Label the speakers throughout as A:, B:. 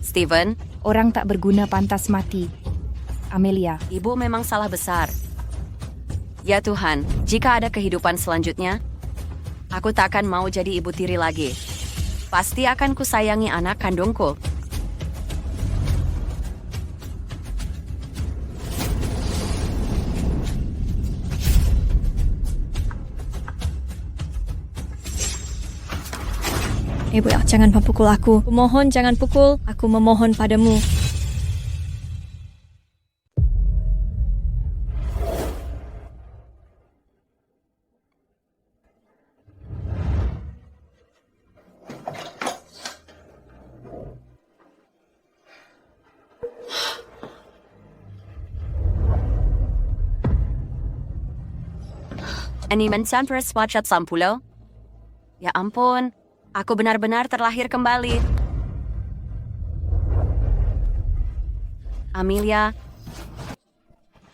A: Steven,
B: orang tak berguna pantas mati. Amelia,
A: ibu memang salah besar. Ya Tuhan, jika ada kehidupan selanjutnya, aku tak akan mau jadi ibu tiri lagi. Pasti akan kusayangi anak kandungku.
B: Ibu, jangan pukul aku. Kumohon jangan pukul. Aku memohon padamu.
A: Ini mencampur swatchat sampulo? Ya ampun, aku benar-benar terlahir kembali. Amelia,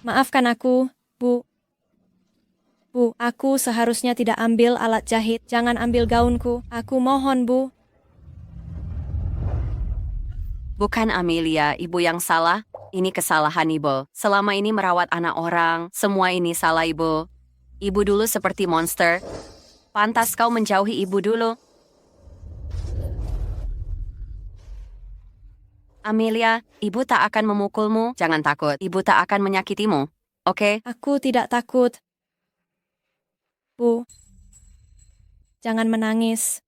B: Maafkan aku, Bu. Bu, aku seharusnya tidak ambil alat jahit. Jangan ambil gaunku. Aku mohon, Bu.
A: bukan Amelia, ibu yang salah. Ini kesalahan ibu. Selama ini merawat anak orang, semua ini salah ibu. Ibu dulu seperti monster. Pantas kau menjauhi ibu dulu. Amelia, ibu tak akan memukulmu. Jangan takut, ibu tak akan menyakitimu. Oke?
B: Aku tidak takut. Bu, jangan menangis.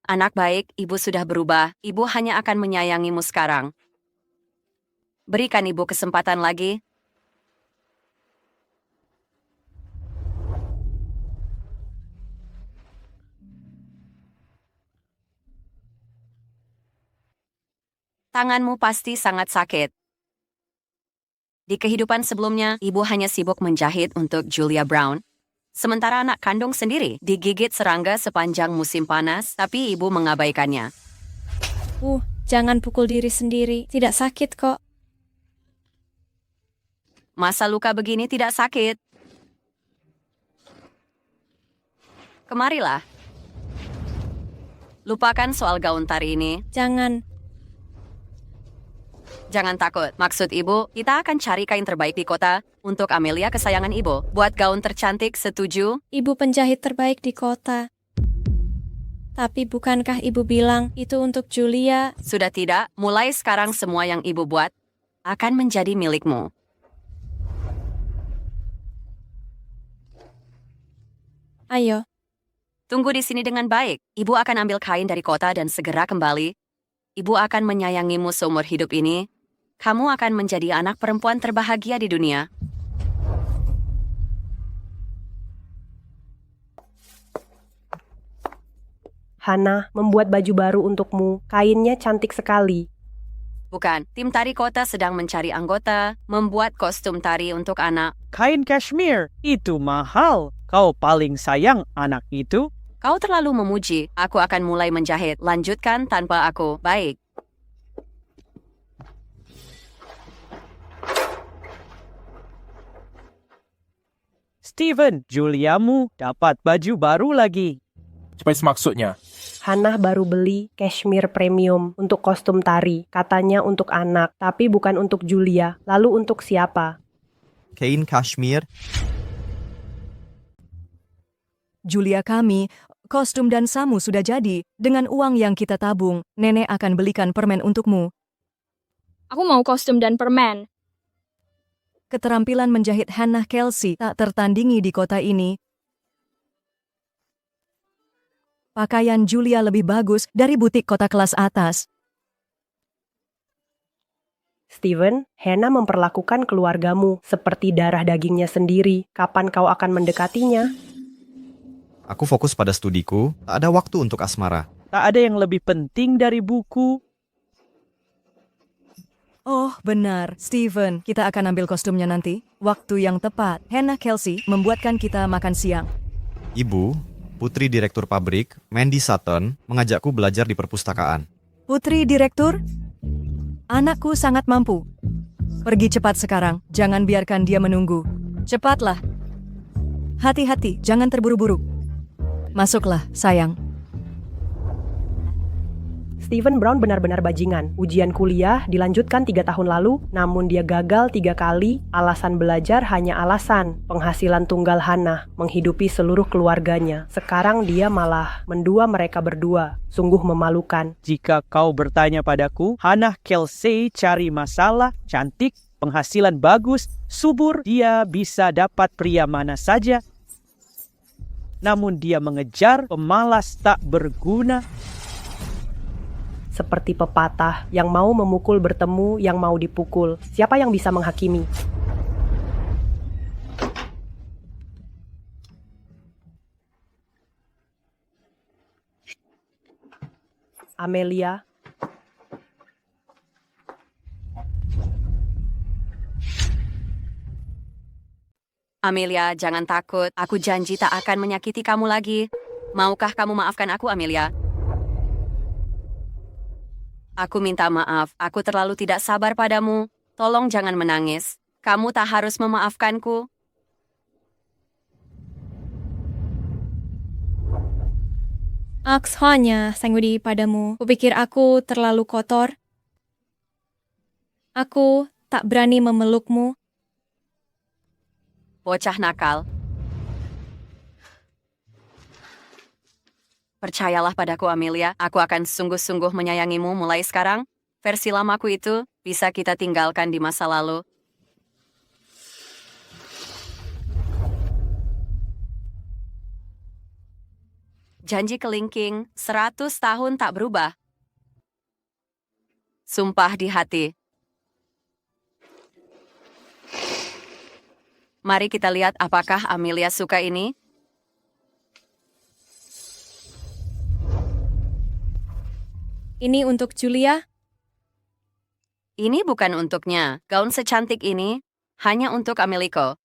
A: Anak baik, ibu sudah berubah. Ibu hanya akan menyayangimu sekarang. Berikan ibu kesempatan lagi. Tanganmu pasti sangat sakit. Di kehidupan sebelumnya, ibu hanya sibuk menjahit untuk Julia Brown. Sementara anak kandung sendiri digigit serangga sepanjang musim panas, tapi ibu mengabaikannya.
B: Jangan pukul diri sendiri. Tidak sakit kok.
A: Masa luka begini tidak sakit? Kemarilah. Lupakan soal gaun tari ini. Jangan takut. Maksud ibu, kita akan cari kain terbaik di kota untuk Amelia kesayangan ibu. Buat gaun tercantik, setuju?
B: Ibu penjahit terbaik di kota. Tapi bukankah ibu bilang itu untuk Julia?
A: Sudah tidak, mulai sekarang semua yang ibu buat akan menjadi milikmu.
B: Ayo.
A: Tunggu di sini dengan baik. Ibu akan ambil kain dari kota dan segera kembali. Ibu akan menyayangimu seumur hidup ini. Kamu akan menjadi anak perempuan terbahagia di dunia.
C: Hannah membuat baju baru untukmu. Kainnya cantik sekali.
A: Bukan, tim tari kota sedang mencari anggota, membuat kostum tari untuk anak.
D: Kain kashmir, itu mahal. Kau paling sayang anak itu?
A: Kau terlalu memuji. Aku akan mulai menjahit. Lanjutkan tanpa aku. Baik.
D: Steven, Juliamu dapat baju baru lagi.
E: Apa maksudnya?
C: Hannah baru beli cashmere premium untuk kostum tari. Katanya untuk anak, tapi bukan untuk Julia. Lalu untuk siapa?
F: Kain kashmir.
G: Julia kami, kostum dan samu sudah jadi. Dengan uang yang kita tabung, nenek akan belikan permen untukmu.
H: Aku mau kostum dan permen.
G: Keterampilan menjahit Hannah Kelsey tak tertandingi di kota ini. Pakaian Julia lebih bagus dari butik kota kelas atas.
C: Steven, Hannah memperlakukan keluargamu seperti darah dagingnya sendiri. Kapan kau akan mendekatinya?
F: Aku fokus pada studiku, tak ada waktu untuk asmara.
D: Tak ada yang lebih penting dari buku.
G: Oh, benar. Steven, kita akan ambil kostumnya nanti. Waktu yang tepat. Hannah Kelsey membuatkan kita makan siang.
F: Ibu, putri direktur pabrik, Mandy Sutton, mengajakku belajar di perpustakaan.
G: Putri direktur? Anakku sangat mampu. Pergi cepat sekarang, jangan biarkan dia menunggu. Cepatlah. Hati-hati, jangan terburu-buru. Masuklah, sayang.
C: Stephen Brown benar-benar bajingan. Ujian kuliah dilanjutkan 3 tahun lalu, namun dia gagal 3 kali. Alasan belajar hanya alasan. Penghasilan tunggal Hannah, menghidupi seluruh keluarganya. Sekarang dia malah mendua mereka berdua. Sungguh memalukan.
D: Jika kau bertanya padaku, Hannah Kelsey cari masalah, cantik, penghasilan bagus, subur, dia bisa dapat pria mana saja. Namun dia mengejar pemalas tak berguna.
C: Seperti pepatah, yang mau memukul bertemu, yang mau dipukul. Siapa yang bisa menghakimi? Amelia.
A: Amelia, jangan takut. Aku janji tak akan menyakiti kamu lagi. Maukah kamu maafkan aku, Amelia? Aku minta maaf. Aku terlalu tidak sabar padamu. Tolong jangan menangis. Kamu tak harus memaafkanku.
B: Aks hanya sanggudi padamu. Kupikir aku terlalu kotor. Aku tak berani memelukmu.
A: Bocah nakal. Percayalah padaku, Amelia. Aku akan sungguh-sungguh menyayangimu mulai sekarang. Versi lamaku itu bisa kita tinggalkan di masa lalu. Janji kelingking, 100 tahun tak berubah. Sumpah di hati. Mari kita lihat apakah Amelia suka ini.
B: Ini untuk Julia.
A: Ini bukan untuknya. Gaun secantik ini hanya untuk Ameliko.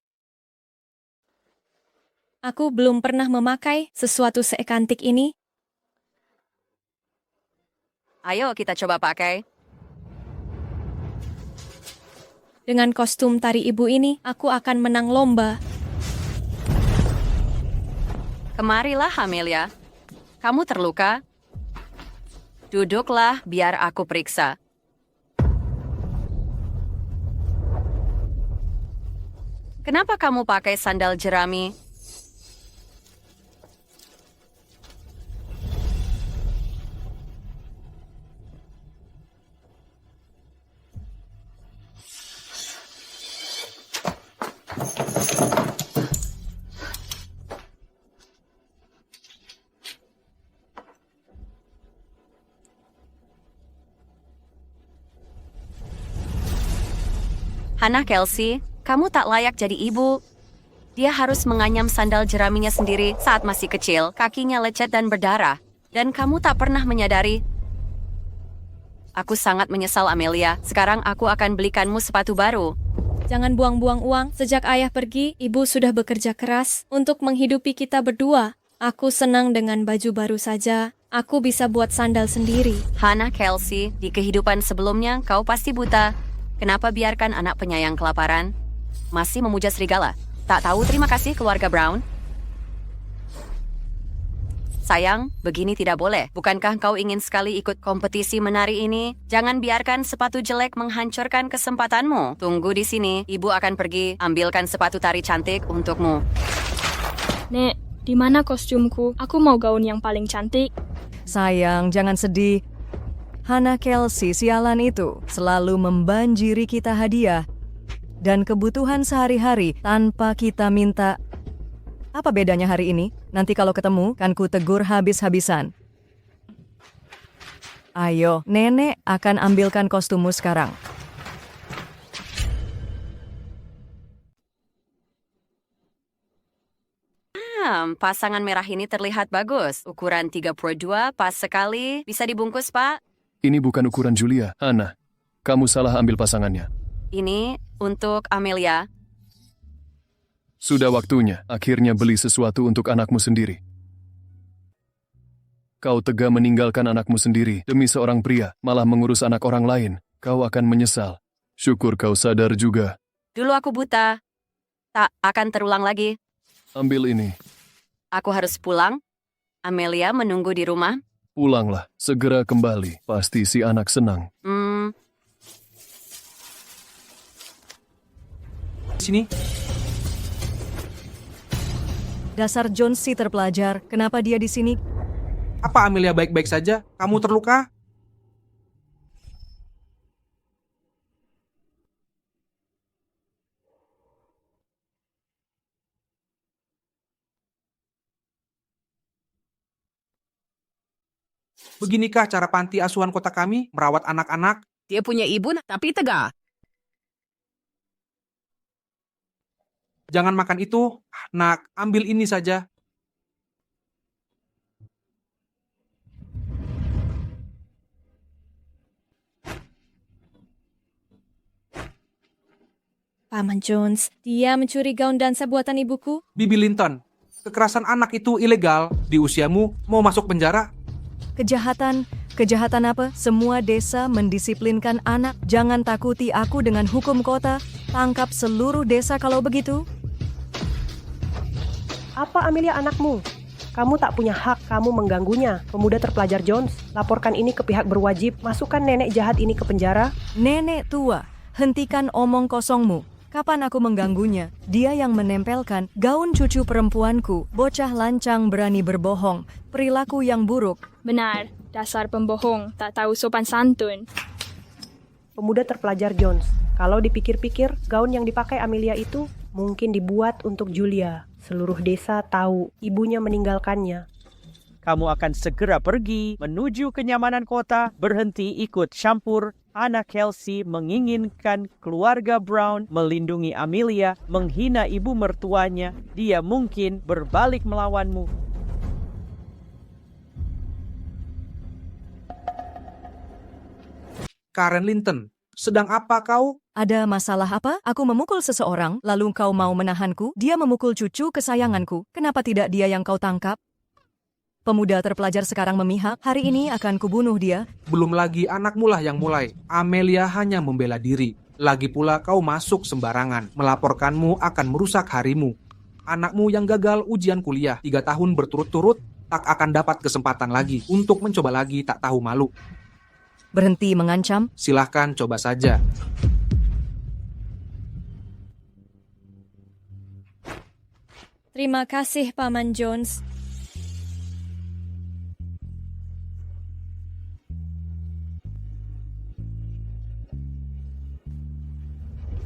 B: Aku belum pernah memakai sesuatu secantik ini.
A: Ayo kita coba pakai.
B: Dengan kostum tari ibu ini, aku akan menang lomba.
A: Kemarilah, Amelia. Kamu terluka? Duduklah, biar aku periksa. Kenapa kamu pakai sandal jerami? Hannah Kelsey, kamu tak layak jadi ibu. Dia harus menganyam sandal jeraminya sendiri saat masih kecil, kakinya lecet dan berdarah. Dan kamu tak pernah menyadari. Aku sangat menyesal, Amelia. Sekarang aku akan belikanmu sepatu baru.
B: Jangan buang-buang uang. Sejak ayah pergi, ibu sudah bekerja keras untuk menghidupi kita berdua. Aku senang dengan baju baru saja. Aku bisa buat sandal sendiri.
A: Hannah Kelsey, di kehidupan sebelumnya kau pasti buta. Kenapa biarkan anak penyayang kelaparan? Masih memuja serigala. Tak tahu terima kasih keluarga Brown? Sayang, begini tidak boleh. Bukankah kau ingin sekali ikut kompetisi menari ini? Jangan biarkan sepatu jelek menghancurkan kesempatanmu. Tunggu di sini, ibu akan pergi. Ambilkan sepatu tari cantik untukmu.
H: Nek, di mana kostumku? Aku mau gaun yang paling cantik.
G: Sayang, jangan sedih. Hannah Kelsey sialan itu selalu membanjiri kita hadiah dan kebutuhan sehari-hari tanpa kita minta. Apa bedanya hari ini? Nanti kalau ketemu, kan ku tegur habis-habisan. Ayo, nenek akan ambilkan kostummu sekarang.
A: Pasangan merah ini terlihat bagus. Ukuran 32, pas sekali. Bisa dibungkus, Pak?
E: Ini bukan ukuran Julia, Hannah. Kamu salah ambil pasangannya.
A: Ini untuk Amelia.
E: Sudah waktunya, akhirnya beli sesuatu untuk anakmu sendiri. Kau tega meninggalkan anakmu sendiri demi seorang pria, malah mengurus anak orang lain. Kau akan menyesal. Syukur kau sadar juga.
A: Dulu aku buta. Tak akan terulang lagi.
E: Ambil ini.
A: Aku harus pulang. Amelia menunggu di rumah.
E: Pulanglah, segera kembali. Pasti si anak senang.
I: Sini,
G: Dasar Jones si terpelajar, kenapa dia di sini?
I: apa Amelia baik-baik saja? Kamu terluka? Beginikah cara panti asuhan kota kami merawat anak-anak?
J: Dia punya ibu tapi tegak.
I: Jangan makan itu, nak, ambil ini saja.
B: Paman Jones, dia mencuri gaun dansa buatan ibuku.
I: Bibi Linton, kekerasan anak itu ilegal. Di usiamu, mau masuk penjara?
G: Kejahatan apa? Semua desa mendisiplinkan anak. Jangan takuti aku dengan hukum kota. Tangkap seluruh desa kalau begitu.
C: Apa Amelia anakmu? Kamu tak punya hak, kamu mengganggunya. Pemuda terpelajar Jones, laporkan ini ke pihak berwajib. Masukkan nenek jahat ini ke penjara.
G: Nenek tua, hentikan omong kosongmu. Kapan aku mengganggunya? Dia yang menempelkan gaun cucu perempuanku. Bocah lancang berani berbohong. Perilaku yang buruk.
H: Benar, dasar pembohong, tak tahu sopan santun.
C: Pemuda terpelajar Jones, kalau dipikir-pikir, gaun yang dipakai Amelia itu mungkin dibuat untuk Julia. Seluruh desa tahu ibunya meninggalkannya.
D: Kamu akan segera pergi menuju kenyamanan kota, berhenti ikut campur. Anak Kelsey menginginkan keluarga Brown melindungi Amelia, menghina ibu mertuanya. Dia mungkin berbalik melawanmu.
I: Karen Linton, sedang apa kau?
G: Ada masalah apa? Aku memukul seseorang, lalu kau mau menahanku? Dia memukul cucu kesayanganku. Kenapa tidak dia yang kau tangkap? Pemuda terpelajar sekarang memihak. Hari ini akan kubunuh dia.
I: Belum lagi anakmu lah yang mulai. Amelia hanya membela diri. Lagi pula kau masuk sembarangan. Melaporkanmu akan merusak harimu. Anakmu yang gagal ujian kuliah 3 tahun berturut-turut tak akan dapat kesempatan lagi untuk mencoba lagi tak tahu malu.
G: Berhenti mengancam.
I: Silahkan coba saja.
B: Terima kasih, Paman Jones.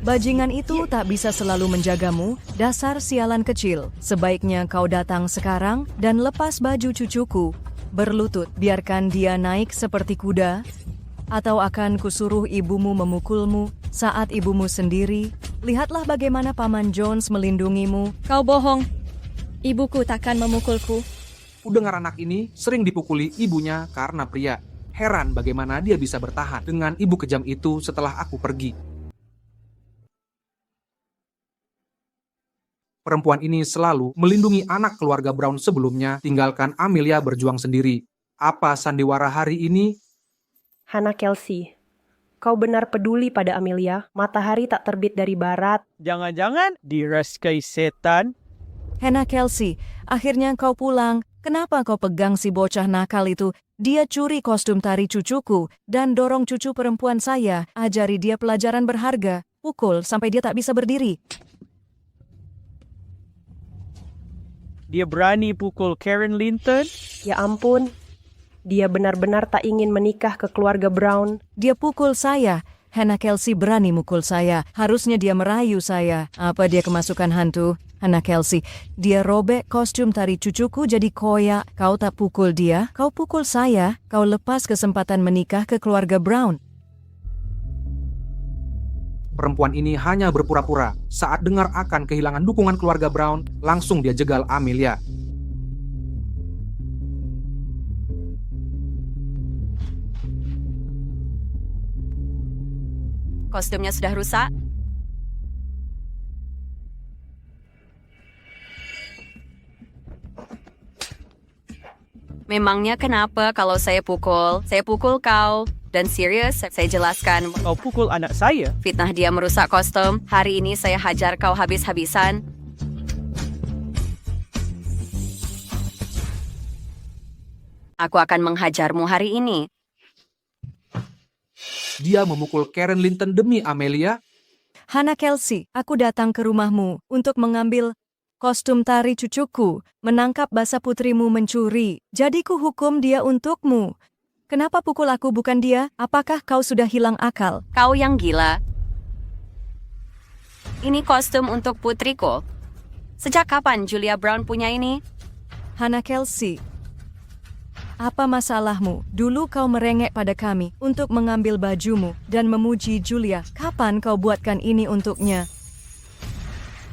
G: Bajingan itu tak bisa selalu menjagamu, dasar sialan kecil. Sebaiknya kau datang sekarang dan lepas baju cucuku. Berlutut, biarkan dia naik seperti kuda. Atau akan kusuruh ibumu memukulmu saat ibumu sendiri. Lihatlah bagaimana Paman Jones melindungimu.
B: Kau bohong. Ibuku takkan memukulku.
I: Kudengar anak ini sering dipukuli ibunya karena pria. Heran bagaimana dia bisa bertahan dengan ibu kejam itu setelah aku pergi. Perempuan ini selalu melindungi anak keluarga Brown sebelumnya, tinggalkan Amelia berjuang sendiri. Apa sandiwara hari ini?
C: Hannah Kelsey, kau benar peduli pada Amelia. Matahari tak terbit dari barat.
D: Jangan-jangan diraskai setan?
G: Hannah Kelsey, akhirnya kau pulang. Kenapa kau pegang si bocah nakal itu? Dia curi kostum tari cucuku dan dorong cucu perempuan saya. Ajari dia pelajaran berharga. Pukul sampai dia tak bisa berdiri.
D: Dia berani pukul Karen Linton?
C: Ya ampun, dia benar-benar tak ingin menikah ke keluarga Brown.
G: Dia pukul saya. Hannah Kelsey berani mukul saya. Harusnya dia merayu saya. Apa dia kemasukan hantu? Hannah Kelsey, dia robek kostum tari cucuku jadi koyak. Kau tak pukul dia, kau pukul saya. Kau lepas kesempatan menikah ke keluarga Brown.
I: Perempuan ini hanya berpura-pura. Saat dengar akan kehilangan dukungan keluarga Brown, langsung dia jegal Amelia.
A: Kostumnya sudah rusak? Memangnya kenapa kalau saya pukul? Saya pukul kau. Dan serius, saya jelaskan.
D: Kau pukul anak saya?
A: Fitnah dia merusak kostum. Hari ini saya hajar kau habis-habisan. Aku akan menghajarmu hari ini.
I: Dia memukul Karen Linton demi Amelia.
G: Hana Kelsey, aku datang ke rumahmu untuk mengambil kostum tari cucuku, menangkap basa putrimu mencuri. Jadi ku hukum dia untukmu. Kenapa pukul aku bukan dia? Apakah kau sudah hilang akal?
A: Kau yang gila. Ini kostum untuk putriku. Sejak kapan Julia Brown punya ini?
G: Hana Kelsey, apa masalahmu? Dulu kau merengek pada kami untuk mengambil bajumu dan memuji Julia. Kapan kau buatkan ini untuknya?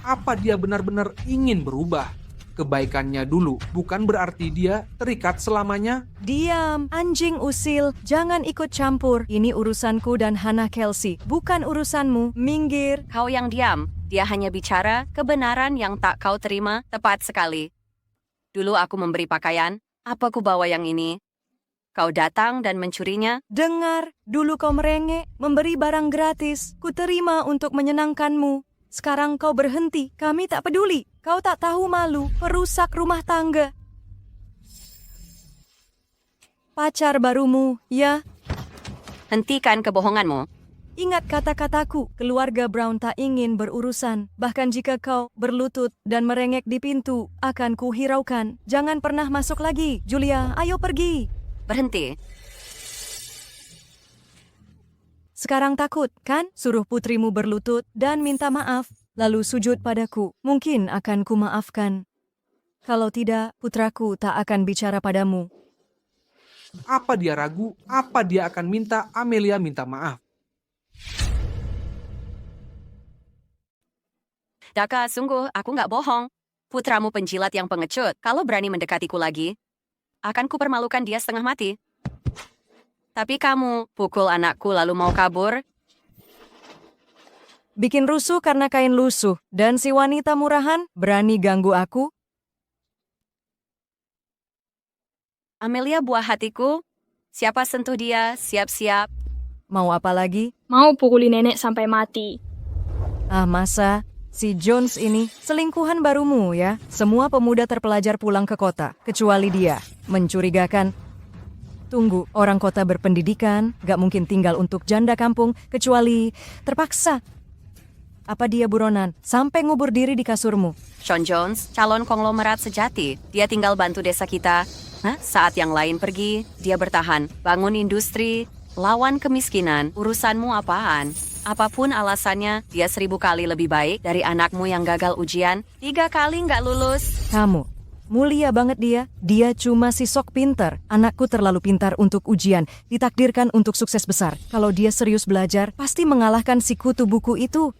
I: Apa dia benar-benar ingin berubah? Kebaikannya dulu bukan berarti dia terikat selamanya.
G: Diam, anjing usil. Jangan ikut campur. Ini urusanku dan Hana Kelsey, bukan urusanmu. Minggir.
A: Kau yang diam. Dia hanya bicara kebenaran yang tak kau terima. Tepat sekali. Dulu aku memberi pakaian. Apa ku bawa yang ini? Kau datang dan mencurinya?
G: Dengar, dulu kau merengek, memberi barang gratis. Ku terima untuk menyenangkanmu. Sekarang kau berhenti, kami tak peduli. Kau tak tahu malu, perusak rumah tangga. Pacar barumu, ya?
A: Hentikan kebohonganmu.
G: Ingat kata-kataku, keluarga Brown tak ingin berurusan. Bahkan jika kau berlutut dan merengek di pintu, akan kuhiraukan. Jangan pernah masuk lagi. Julia, ayo pergi.
A: Berhenti.
G: Sekarang takut, kan? Suruh putrimu berlutut dan minta maaf, lalu sujud padaku. Mungkin akan kumaafkan. Kalau tidak, putraku tak akan bicara padamu.
I: Apa dia ragu? Apa dia akan minta Amelia minta maaf?
A: Daka, sungguh, aku nggak bohong. Putramu penjilat yang pengecut. Kalau berani mendekatiku lagi, akan kupermalukan dia setengah mati. Tapi kamu pukul anakku lalu mau kabur?
G: Bikin rusuh karena kain lusuh. Dan si wanita murahan berani ganggu aku?
A: Amelia buah hatiku. Siapa sentuh dia, siap-siap.
G: Mau apa lagi?
H: Mau pukuli nenek sampai mati.
G: Ah, masa? Si Jones ini selingkuhan barumu ya? Semua pemuda terpelajar pulang ke kota, kecuali dia. Mencurigakan. Tunggu, orang kota berpendidikan, gak mungkin tinggal untuk janda kampung, kecuali terpaksa. Apa dia buronan? Sampai ngubur diri di kasurmu.
A: Sean Jones, calon konglomerat sejati. Dia tinggal bantu desa kita. Saat yang lain pergi, dia bertahan. Bangun industri, lawan kemiskinan. Urusanmu apaan? Apapun alasannya, dia 1000 kali lebih baik dari anakmu yang gagal ujian, 3 kali nggak lulus.
G: Kamu, mulia banget dia. Dia cuma si sok pinter. Anakku terlalu pintar untuk ujian, ditakdirkan untuk sukses besar. Kalau dia serius belajar, pasti mengalahkan si kutu buku itu.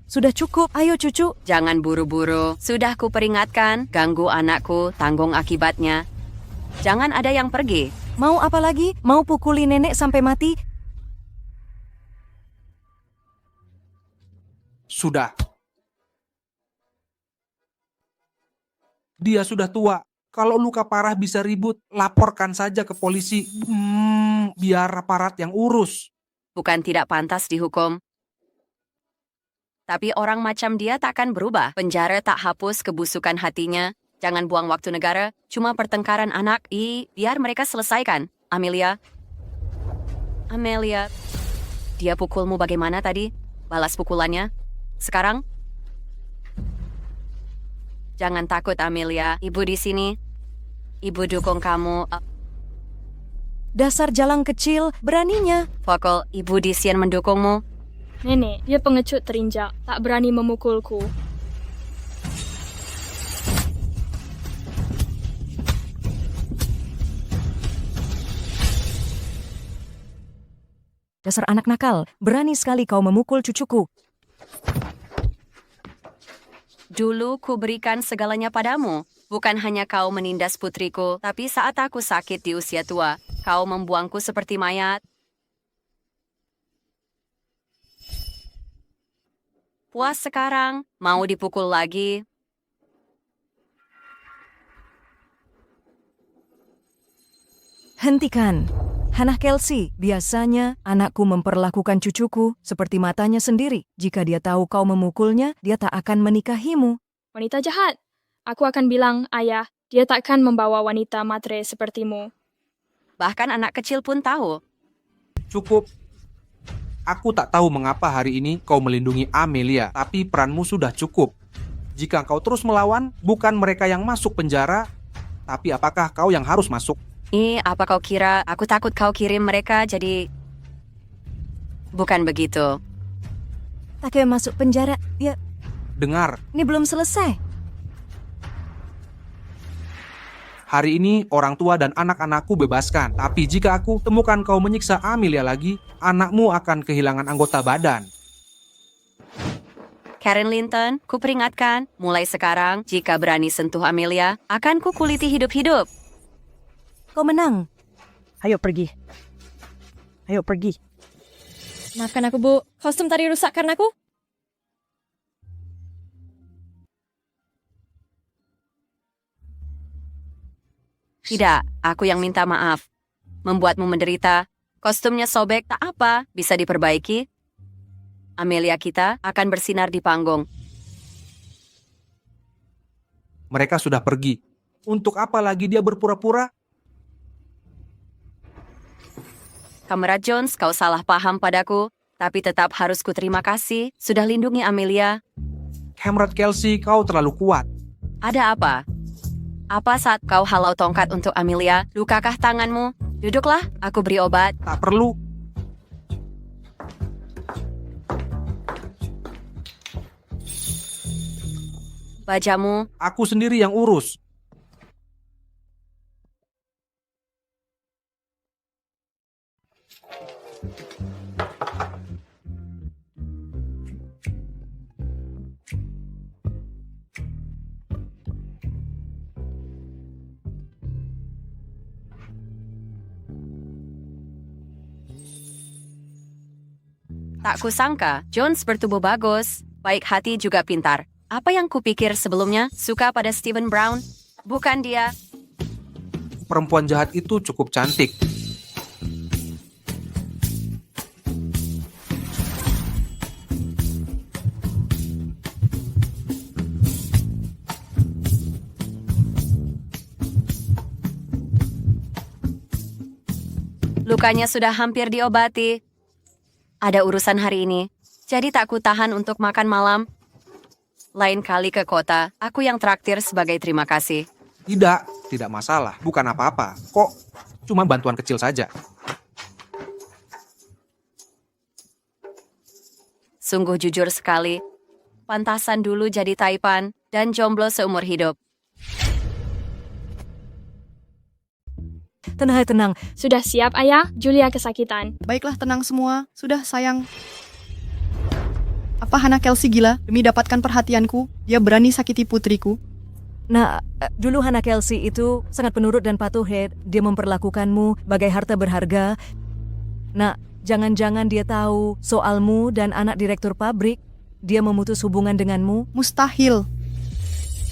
G: Sudah cukup, ayo cucu.
A: Jangan buru-buru. Sudah kuperingatkan, ganggu anakku, tanggung akibatnya. Jangan ada yang pergi.
G: Mau apa lagi? Mau pukuli nenek sampai mati?
I: Sudah. Dia sudah tua. Kalau luka parah bisa ribut, laporkan saja ke polisi. Biar aparat yang urus.
A: Bukan tidak pantas dihukum. Tapi orang macam dia takkan berubah. Penjara tak hapus kebusukan hatinya. Jangan buang waktu negara. Cuma pertengkaran anak. Biar mereka selesaikan. Amelia. Dia pukulmu bagaimana tadi? Balas pukulannya. Sekarang? Jangan takut, Amelia. Ibu di sini. Ibu dukung kamu.
G: Dasar jalang kecil, beraninya.
A: Fokol, ibu di sini mendukungmu.
H: Nenek, dia pengecut terinjak. Tak berani memukulku.
G: Dasar anak nakal, berani sekali kau memukul cucuku.
A: Dulu ku berikan segalanya padamu. Bukan hanya kau menindas putriku, tapi saat aku sakit di usia tua, kau membuangku seperti mayat. Puas sekarang, mau dipukul lagi?
G: Hentikan. Hana Kelsey, biasanya anakku memperlakukan cucuku seperti matanya sendiri. Jika dia tahu kau memukulnya, dia tak akan menikahimu.
H: Wanita jahat. Aku akan bilang, ayah, dia takkan membawa wanita matre sepertimu.
A: Bahkan anak kecil pun tahu.
I: Cukup. Aku tak tahu mengapa hari ini kau melindungi Amelia, tapi peranmu sudah cukup. Jika kau terus melawan, bukan mereka yang masuk penjara, tapi apakah kau yang harus masuk?
A: Apa kau kira aku takut kau kirim mereka jadi... Bukan begitu.
G: Tak kayak masuk penjara. Ya,
I: Dengar,
G: ini belum selesai.
I: hari ini orang tua dan anak-anakku bebaskan. Tapi jika aku temukan kau menyiksa Amelia lagi, anakmu akan kehilangan anggota badan.
A: Karen Linton, kuperingatkan, mulai sekarang, jika berani sentuh Amelia, akan kukuliti hidup-hidup.
G: Kau menang.
C: Ayo pergi. Ayo pergi.
B: Maafkan aku, Bu. Kostum tadi rusak karena aku.
A: Tidak, aku yang minta maaf. Membuatmu menderita. Kostumnya sobek, tak apa, bisa diperbaiki. Amelia kita akan bersinar di panggung.
I: Mereka sudah pergi. Untuk apa lagi dia berpura-pura?
A: Kamerat Jones, kau salah paham padaku, tapi tetap harus kuterima kasih, sudah lindungi Amelia.
I: Cameron Kelsey, kau terlalu kuat.
A: Ada apa? Apa saat kau halau tongkat untuk Amelia? Lukakah tanganmu? Duduklah, aku beri obat.
I: Tak perlu.
A: Bajamu,
I: Aku sendiri yang urus.
A: tak kusangka, Jones bertubuh bagus, baik hati juga pintar. Apa yang kupikir sebelumnya, suka pada Stephen Brown? Bukan dia.
I: Perempuan jahat itu cukup cantik.
A: Lukanya sudah hampir diobati. Ada urusan hari ini, jadi tak kutahan untuk makan malam. Lain kali ke kota, aku yang traktir sebagai terima kasih.
I: Tidak masalah. Bukan apa-apa. Kok cuma bantuan kecil saja.
A: Sungguh jujur sekali. Pantasan dulu jadi taipan dan jomblo seumur hidup.
G: Tenang.
H: Sudah siap, Ayah? Julia kesakitan.
K: Baiklah, tenang semua. Sudah, sayang. Apa Hana Kelsey gila demi dapatkan perhatianku? Dia berani sakiti putriku.
G: Nah, dulu Hana Kelsey itu sangat penurut dan patuh, Head. Dia memperlakukanmu bagai harta berharga. Nah, jangan-jangan dia tahu soalmu dan anak direktur pabrik. Dia memutus hubungan denganmu.
K: Mustahil.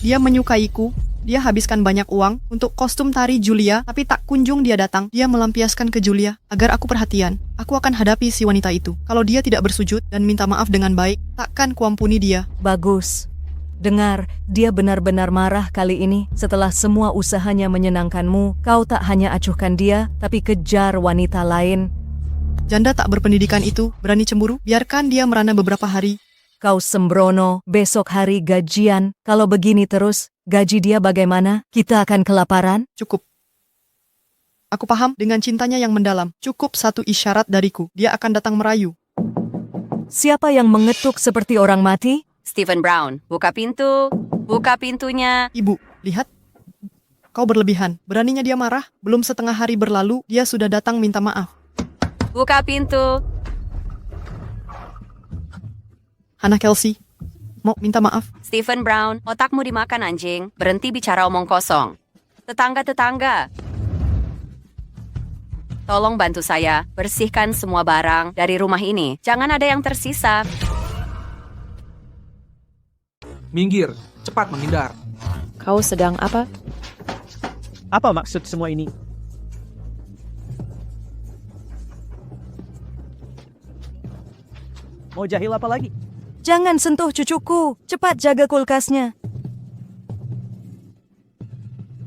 K: Dia menyukaiku. Dia habiskan banyak uang untuk kostum tari Julia, tapi tak kunjung dia datang. Dia melampiaskan ke Julia agar aku perhatian. Aku akan hadapi si wanita itu. Kalau dia tidak bersujud dan minta maaf dengan baik, takkan kuampuni dia.
G: Bagus. Dengar, dia benar-benar marah kali ini. Setelah semua usahanya menyenangkanmu, kau tak hanya acuhkan dia, tapi kejar wanita lain.
K: Janda tak berpendidikan itu berani cemburu. Biarkan dia merana beberapa hari.
G: Kau sembrono, besok hari gajian. Kalau begini terus, gaji dia bagaimana? Kita akan kelaparan?
K: Cukup. Aku paham dengan cintanya yang mendalam. Cukup satu isyarat dariku. Dia akan datang merayu.
G: Siapa yang mengetuk seperti orang mati?
A: Stephen Brown, buka pintu. Buka pintunya.
K: Ibu, lihat. Kau berlebihan. Beraninya dia marah. Belum setengah hari berlalu, dia sudah datang minta maaf.
A: Buka pintu.
K: Hana Kelsey, mau minta maaf.
A: Stephen Brown, otakmu dimakan anjing. Berhenti bicara omong kosong. Tetangga-tetangga. Tolong bantu saya, bersihkan semua barang dari rumah ini. Jangan ada yang tersisa.
I: Minggir, cepat menghindar.
C: Kau sedang apa?
D: Apa maksud semua ini? Mau jahil apa lagi?
G: Jangan sentuh cucuku. Cepat jaga kulkasnya.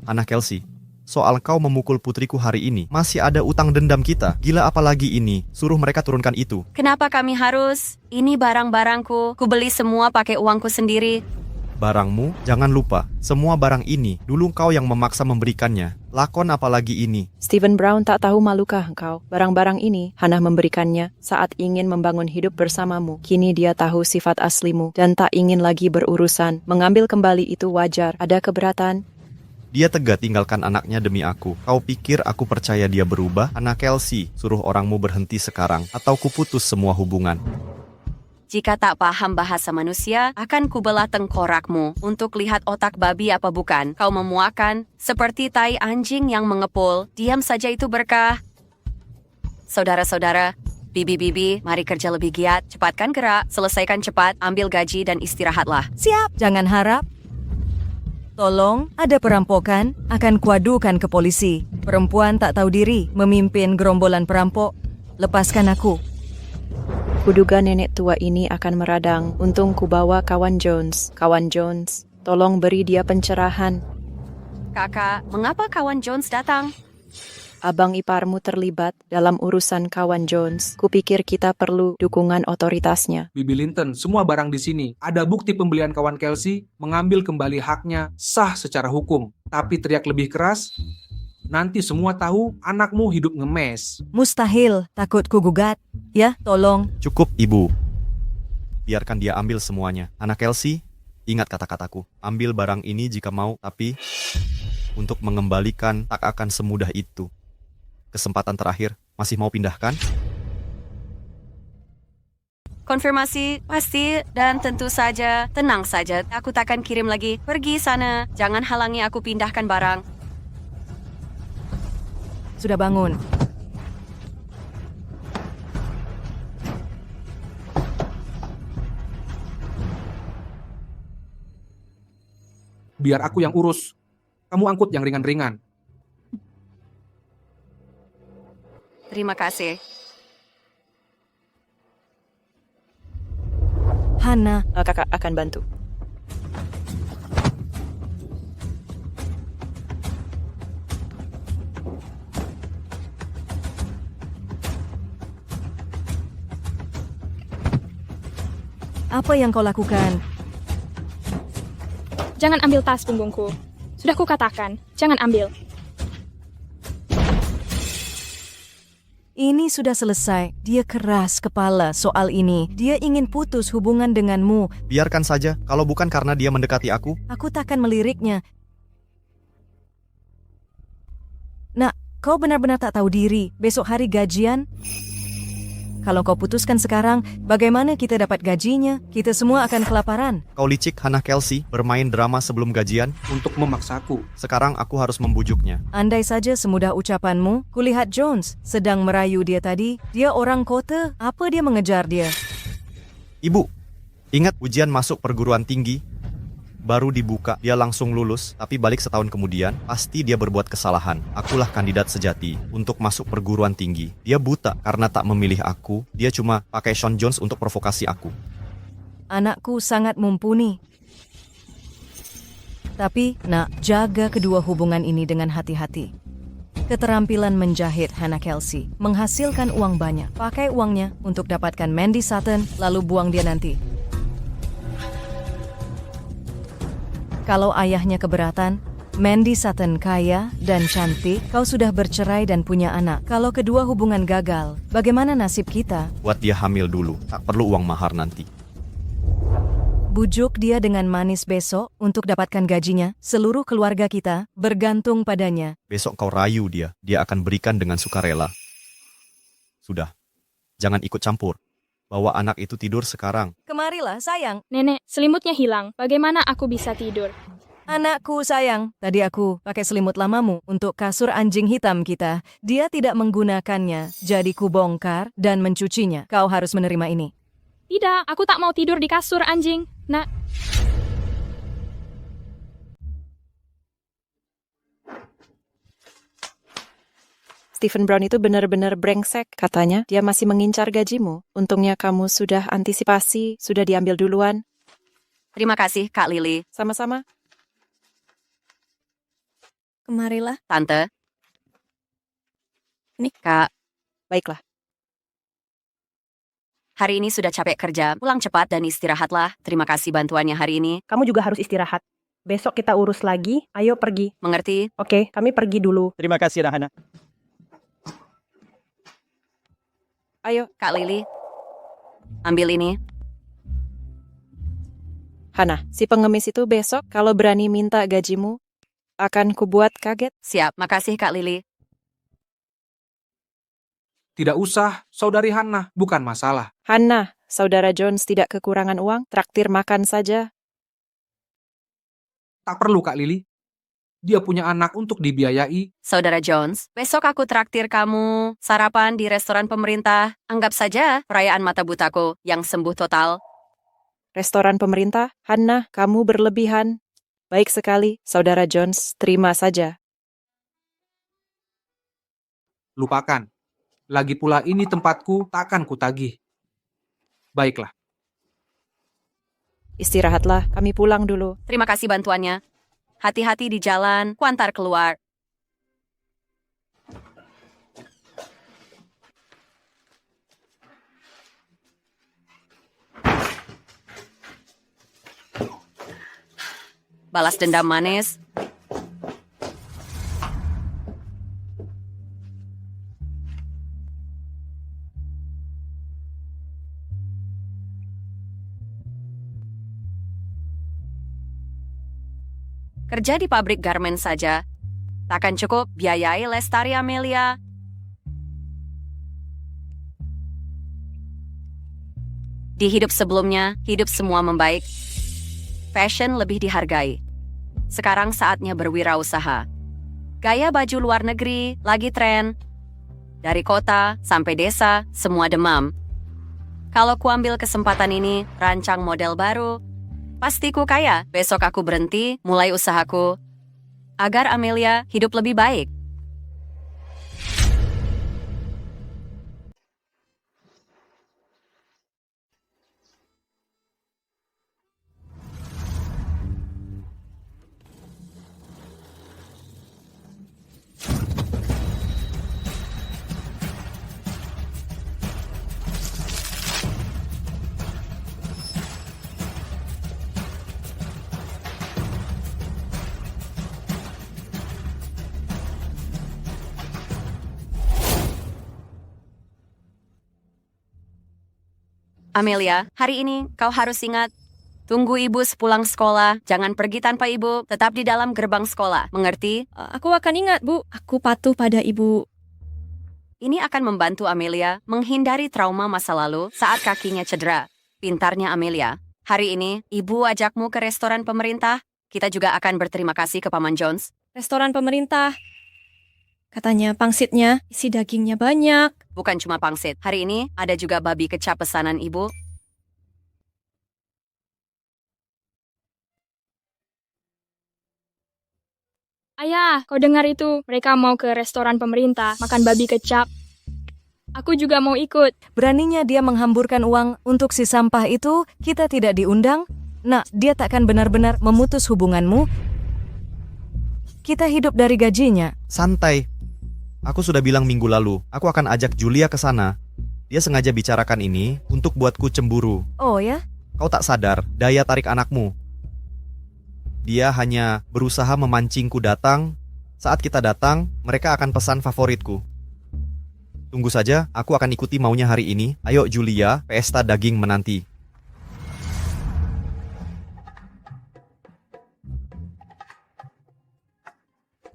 F: Hana Kelsey, soal kau memukul putriku hari ini. Masih ada utang dendam kita. Gila apalagi ini. Suruh mereka turunkan itu.
A: Kenapa kami harus? Ini barang-barangku. Ku beli semua pakai uangku sendiri.
F: Barangmu, jangan lupa. Semua barang ini, dulu kau yang memaksa memberikannya. Lakon apalagi ini.
L: Stephen Brown, tak tahu malukah engkau? Barang-barang ini, Hannah memberikannya saat ingin membangun hidup bersamamu. Kini dia tahu sifat aslimu dan tak ingin lagi berurusan. Mengambil kembali itu wajar. Ada keberatan?
F: Dia tega tinggalkan anaknya demi aku. Kau pikir aku percaya dia berubah? Anak Kelsey, suruh orangmu berhenti sekarang, atau kuputus semua hubungan.
A: Jika tak paham bahasa manusia, akan kubelah tengkorakmu untuk lihat otak babi apa bukan. Kau memuakan, seperti tai anjing yang mengepul. Diam saja itu berkah. Saudara-saudara, bibi-bibi, mari kerja lebih giat. Cepatkan gerak, selesaikan cepat, ambil gaji dan istirahatlah.
G: Siap, jangan harap. Tolong, ada perampokan, akan kuadukan ke polisi. Perempuan tak tahu diri, memimpin gerombolan perampok. Lepaskan aku.
L: Kuduga nenek tua ini akan meradang. Untung kubawa kawan Jones. Kawan Jones, tolong beri dia pencerahan.
A: Kakak, mengapa kawan Jones datang?
L: Abang iparmu terlibat dalam urusan kawan Jones. Kupikir kita perlu dukungan otoritasnya.
I: Bibi Linton, semua barang di sini. Ada bukti pembelian kawan Kelsey, mengambil kembali haknya, sah secara hukum. Tapi teriak lebih keras, nanti semua tahu anakmu hidup ngemes.
G: Mustahil, takut ku gugat. Ya, tolong.
F: Cukup, Ibu. Biarkan dia ambil semuanya. Anak Kelsey, ingat kata-kataku. Ambil barang ini jika mau, tapi untuk mengembalikan tak akan semudah itu. Kesempatan terakhir, masih mau pindahkan?
A: Konfirmasi, pasti, dan tentu saja, tenang saja. Aku takkan kirim lagi. Pergi sana, jangan halangi aku pindahkan barang.
G: Sudah bangun.
I: Biar aku yang urus. Kamu angkut yang ringan-ringan.
A: Terima kasih.
G: Hannah,
L: Kakak akan bantu.
G: apa yang kau lakukan?
H: Jangan ambil tas punggungku. Sudah kukatakan, jangan ambil.
G: Ini sudah selesai. Dia keras kepala soal ini. Dia ingin putus hubungan denganmu.
F: Biarkan saja, kalau bukan karena dia mendekati aku.
G: Aku takkan meliriknya. Nak, kau benar-benar tak tahu diri. Besok hari gajian. Kalau kau putuskan sekarang, bagaimana kita dapat gajinya? Kita semua akan kelaparan.
F: Kau licik, Hannah Kelsey, bermain drama sebelum gajian.
I: Untuk memaksaku.
F: Sekarang aku harus membujuknya.
G: Andai saja semudah ucapanmu, kulihat Jones sedang merayu dia tadi. Dia orang kota, apa dia mengejar dia?
F: Ibu, ingat ujian masuk perguruan tinggi? Baru dibuka, dia langsung lulus, tapi balik setahun kemudian, pasti dia berbuat kesalahan. Akulah kandidat sejati untuk masuk perguruan tinggi. Dia buta karena tak memilih aku, dia cuma pakai Sean Jones untuk provokasi aku.
G: Anakku sangat mumpuni. Tapi, nak, jaga kedua hubungan ini dengan hati-hati. Keterampilan menjahit Hannah Kelsey, menghasilkan uang banyak. Pakai uangnya untuk dapatkan Mandy Sutton, lalu buang dia nanti. Kalau ayahnya keberatan, Mandy Sutton kaya dan cantik, kau sudah bercerai dan punya anak. Kalau kedua hubungan gagal, bagaimana nasib kita?
F: Buat dia hamil dulu, tak perlu uang mahar nanti.
G: Bujuk dia dengan manis besok untuk dapatkan gajinya. Seluruh keluarga kita bergantung padanya.
F: Besok kau rayu dia, dia akan berikan dengan sukarela. Sudah, jangan ikut campur. Bawa anak itu tidur sekarang.
G: Kemarilah, sayang.
H: Nenek, selimutnya hilang. Bagaimana aku bisa tidur?
G: Anakku sayang, tadi aku pakai selimut lamamu untuk kasur anjing hitam kita. Dia tidak menggunakannya, jadi ku bongkar dan mencucinya. Kau harus menerima ini.
H: Tidak, aku tak mau tidur di kasur anjing. Nak,
L: Stephen Brown itu benar-benar brengsek, katanya. Dia masih mengincar gajimu. Untungnya kamu sudah antisipasi, sudah diambil duluan.
A: Terima kasih, Kak Lily.
L: Sama-sama.
B: Kemarilah.
A: Tante.
B: Nih.
A: Kak,
L: Baiklah,
A: hari ini sudah capek kerja. Pulang cepat dan istirahatlah. Terima kasih bantuannya hari ini.
C: Kamu juga harus istirahat. Besok kita urus lagi. Ayo pergi.
A: Mengerti?
C: Oke, kami pergi dulu.
D: Terima kasih, Hana.
A: Ayo, Kak Lily. Ambil ini.
L: Hana, si pengemis itu besok kalau berani minta gajimu, akan kubuat kaget.
A: Siap, makasih Kak Lily.
I: Tidak usah, Saudari Hannah, bukan masalah.
L: Hana, Saudara Jones tidak kekurangan uang, traktir makan saja.
I: Tak perlu Kak Lily. Dia punya anak untuk dibiayai.
A: Saudara Jones, besok aku traktir kamu sarapan di restoran pemerintah. Anggap saja perayaan mata butaku yang sembuh total.
L: Restoran pemerintah, Hana, kamu berlebihan. Baik sekali, Saudara Jones, terima saja.
I: Lupakan. Lagi pula ini tempatku, takkan kutagih. Baiklah.
L: Istirahatlah, kami pulang dulu.
A: Terima kasih bantuannya. Hati-hati di jalan, kuantar keluar. Balas dendam manis. Kerja di pabrik garmen saja. Takkan cukup biayai Lestari Amelia. Di hidup sebelumnya, hidup semua membaik. Fashion lebih dihargai. Sekarang saatnya berwirausaha. Gaya baju luar negeri lagi tren. Dari kota sampai desa, semua demam. Kalau kuambil kesempatan ini, rancang model baru, pasti ku kaya. Besok aku berhenti, mulai usahaku. Agar Amelia hidup lebih baik. Amelia, hari ini kau harus ingat, tunggu ibu sepulang sekolah, jangan pergi tanpa ibu, tetap di dalam gerbang sekolah, mengerti?
B: Aku akan ingat, Bu. Aku patuh pada ibu.
A: Ini akan membantu Amelia menghindari trauma masa lalu saat kakinya cedera. Pintarnya Amelia, hari ini ibu ajakmu ke restoran pemerintah, kita juga akan berterima kasih ke Paman Jones.
B: Restoran pemerintah. Katanya pangsitnya isi dagingnya banyak.
A: Bukan cuma pangsit, hari ini ada juga babi kecap pesanan ibu.
H: Ayah, kau dengar itu? Mereka mau ke restoran pemerintah, makan babi kecap. Aku juga mau ikut.
G: Beraninya dia menghamburkan uang untuk si sampah itu, kita tidak diundang. Nah, dia takkan benar-benar memutus hubunganmu. Kita hidup dari gajinya.
F: Santai. Aku sudah bilang minggu lalu, aku akan ajak Julia ke sana. Dia sengaja bicarakan ini untuk buatku cemburu.
G: Oh ya?
F: Kau tak sadar daya tarik anakmu. Dia hanya berusaha memancingku datang. Saat kita datang, mereka akan pesan favoritku. Tunggu saja, aku akan ikuti maunya hari ini. Ayo Julia, pesta daging menanti.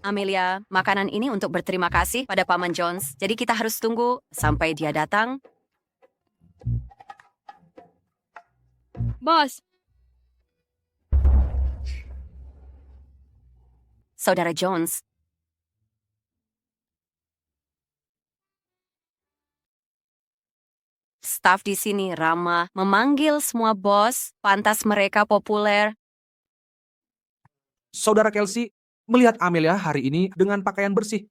A: Amelia, makanan ini untuk berterima kasih pada Paman Jones. Jadi kita harus tunggu sampai dia datang.
H: Bos,
A: Saudara Jones. Staf di sini ramah, memanggil semua bos, pantas mereka populer.
I: Saudara Kelsey, melihat Amelia hari ini dengan pakaian bersih.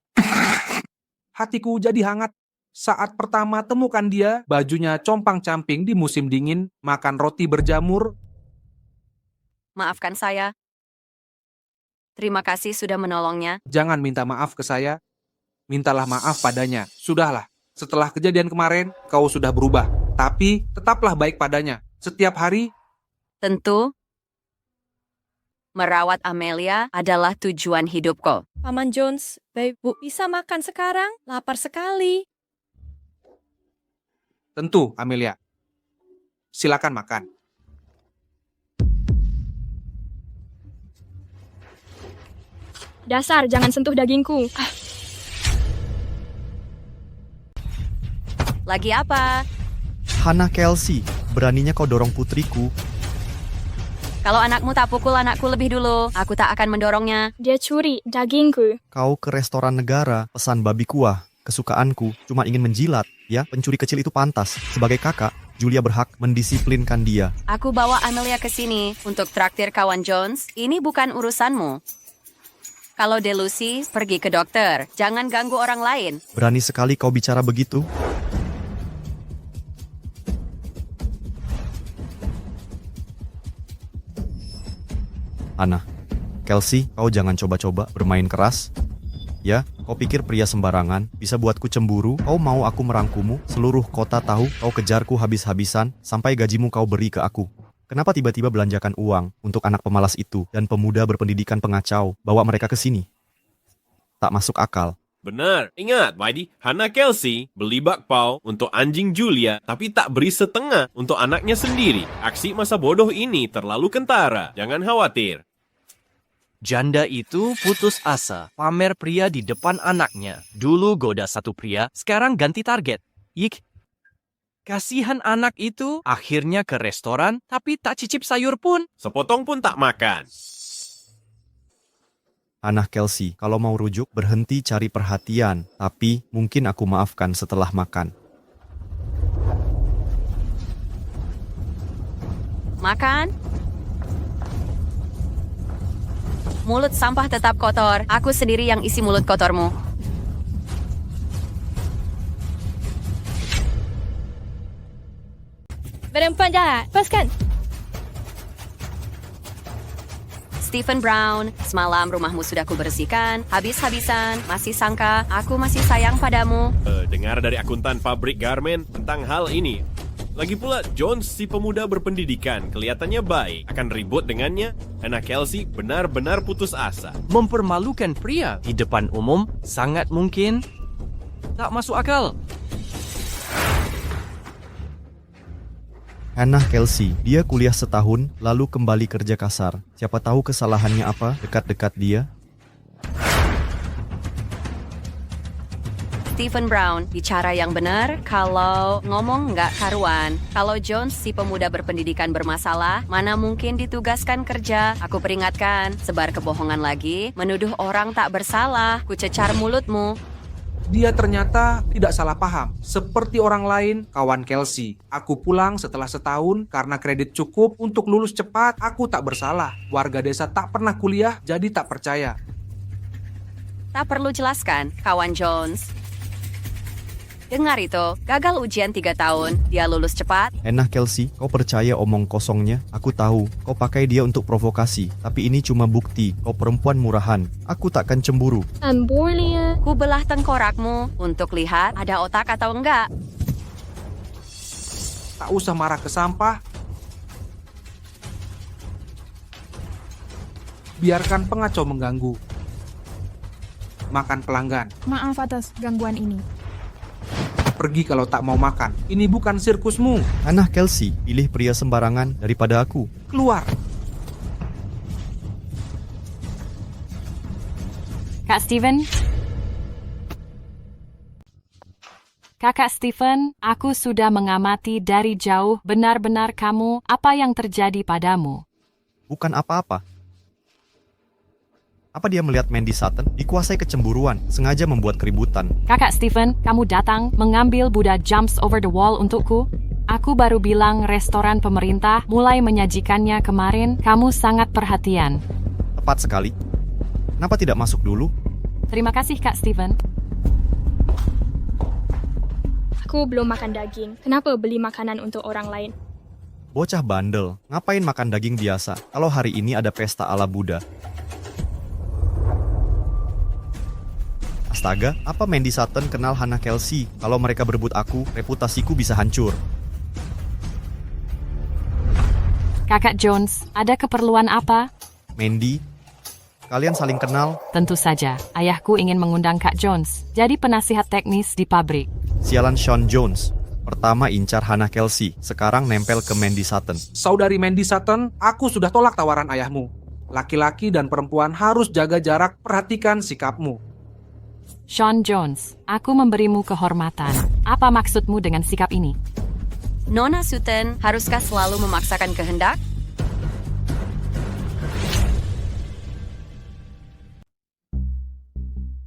I: Hatiku jadi hangat. Saat pertama temukan dia, bajunya compang-camping di musim dingin, makan roti berjamur.
A: Maafkan saya. Terima kasih sudah menolongnya.
I: Jangan minta maaf ke saya. Mintalah maaf padanya. Sudahlah, setelah kejadian kemarin, kau sudah berubah. Tapi tetaplah baik padanya. Setiap hari,
A: Tentu, merawat Amelia adalah tujuan hidupku.
B: Paman Jones, baik Bu bisa makan sekarang? Lapar sekali.
I: tentu, Amelia. Silakan makan.
H: Dasar, jangan sentuh dagingku.
A: Lagi apa?
F: Hannah Kelsey, beraninya kau dorong putriku.
A: Kalau anakmu tak pukul anakku lebih dulu, aku tak akan mendorongnya.
H: Dia curi dagingku.
F: Kau ke restoran negara, pesan babi kuah. Kesukaanku cuma ingin menjilat. Ya, pencuri kecil itu pantas. Sebagai kakak, Julia berhak mendisiplinkan dia.
A: Aku bawa Amelia ke sini untuk traktir kawan Jones. Ini bukan urusanmu. Kalau delusi, pergi ke dokter. Jangan ganggu orang lain.
F: Berani sekali kau bicara begitu. Hannah, Kelsey, kau jangan coba-coba bermain keras. Ya, kau pikir pria sembarangan bisa buatku cemburu? Kau mau aku merangkumu? Seluruh kota tahu kau kejarku habis-habisan sampai gajimu kau beri ke aku. Kenapa tiba-tiba belanjakan uang untuk anak pemalas itu dan pemuda berpendidikan pengacau bawa mereka ke sini? Tak masuk akal.
M: Benar. Ingat, Whitey, Hannah Kelsey beli bakpao untuk anjing Julia, tapi tak beri setengah untuk anaknya sendiri. Aksi masa bodoh ini terlalu kentara. Jangan khawatir.
N: Janda itu putus asa, pamer pria di depan anaknya. Dulu goda satu pria, sekarang ganti target. Yik. Kasihan anak itu, akhirnya ke restoran, tapi tak cicip sayur pun.
M: Sepotong pun tak makan.
F: Hannah Kelsey, kalau mau rujuk, berhenti cari perhatian. Tapi mungkin aku maafkan setelah makan.
A: Makan? Mulut sampah tetap kotor. Aku sendiri yang isi mulut kotormu.
H: Berempat jahat, lepaskan.
A: Stephen Brown, semalam rumahmu sudah kubersihkan, habis-habisan, masih sangka aku masih sayang padamu.
M: Dengar dari akuntan pabrik garmen tentang hal ini. Lagi pula, Jones si pemuda berpendidikan kelihatannya baik. Akan ribut dengannya, Hannah Kelsey benar-benar putus asa.
N: Mempermalukan pria di depan umum sangat mungkin tak masuk akal.
F: Hannah Kelsey, dia kuliah setahun, lalu kembali kerja kasar. Siapa tahu kesalahannya apa dekat-dekat dia?
A: Stephen Brown, bicara yang benar kalau ngomong nggak karuan. Kalau Jones si pemuda berpendidikan bermasalah, mana mungkin ditugaskan kerja. Aku peringatkan, sebar kebohongan lagi, menuduh orang tak bersalah, kucecar mulutmu.
I: dia ternyata tidak salah paham. Seperti orang lain, kawan Kelsey. Aku pulang setelah setahun karena kredit cukup untuk lulus cepat. Aku tak bersalah. Warga desa tak pernah kuliah, jadi tak percaya.
A: Tak perlu jelaskan, kawan Jones. Dengar itu, gagal ujian 3 tahun, dia lulus cepat.
F: Hannah Kelsey, kau percaya omong kosongnya? Aku tahu, kau pakai dia untuk provokasi. Tapi ini cuma bukti, kau perempuan murahan. Aku takkan cemburu.
A: Ku belah tengkorakmu untuk lihat ada otak atau enggak.
I: Tak usah marah ke sampah. Biarkan pengacau mengganggu. Makan pelanggan.
O: Maaf atas gangguan ini.
I: Pergi kalau tak mau makan. Ini bukan sirkusmu.
F: Hannah Kelsey, pilih pria sembarangan daripada aku.
I: Keluar.
P: Kak Steven? Kakak Stephen, aku sudah mengamati dari jauh benar-benar kamu apa yang terjadi padamu.
F: Bukan apa-apa. Apa dia melihat Mandy Sutton? Dikuasai kecemburuan, sengaja membuat keributan.
P: Kakak Stephen, kamu datang mengambil Buddha jumps over the wall untukku. Aku baru bilang restoran pemerintah mulai menyajikannya kemarin, kamu sangat perhatian.
F: Tepat sekali. Kenapa tidak masuk dulu?
P: Terima kasih Kak Stephen.
H: Aku belum makan daging. Kenapa beli makanan untuk orang lain?
F: Bocah bandel, ngapain makan daging biasa kalau hari ini ada pesta ala Buddha? Astaga, apa Mandy Sutton kenal Hannah Kelsey? Kalau mereka berebut aku, reputasiku bisa hancur.
P: Kakak Jones, ada keperluan apa?
F: Mandy, kalian saling kenal?
P: Tentu saja, ayahku ingin mengundang Kak Jones, jadi penasihat teknis di pabrik.
F: Sialan Sean Jones. Pertama incar Hannah Kelsey, sekarang nempel ke Mandy Sutton.
I: Saudari Mandy Sutton, aku sudah tolak tawaran ayahmu. Laki-laki dan perempuan harus jaga jarak, perhatikan sikapmu.
P: Sean Jones, aku memberimu kehormatan. Apa maksudmu dengan sikap ini?
A: Nona Sutton, haruskah selalu memaksakan kehendak?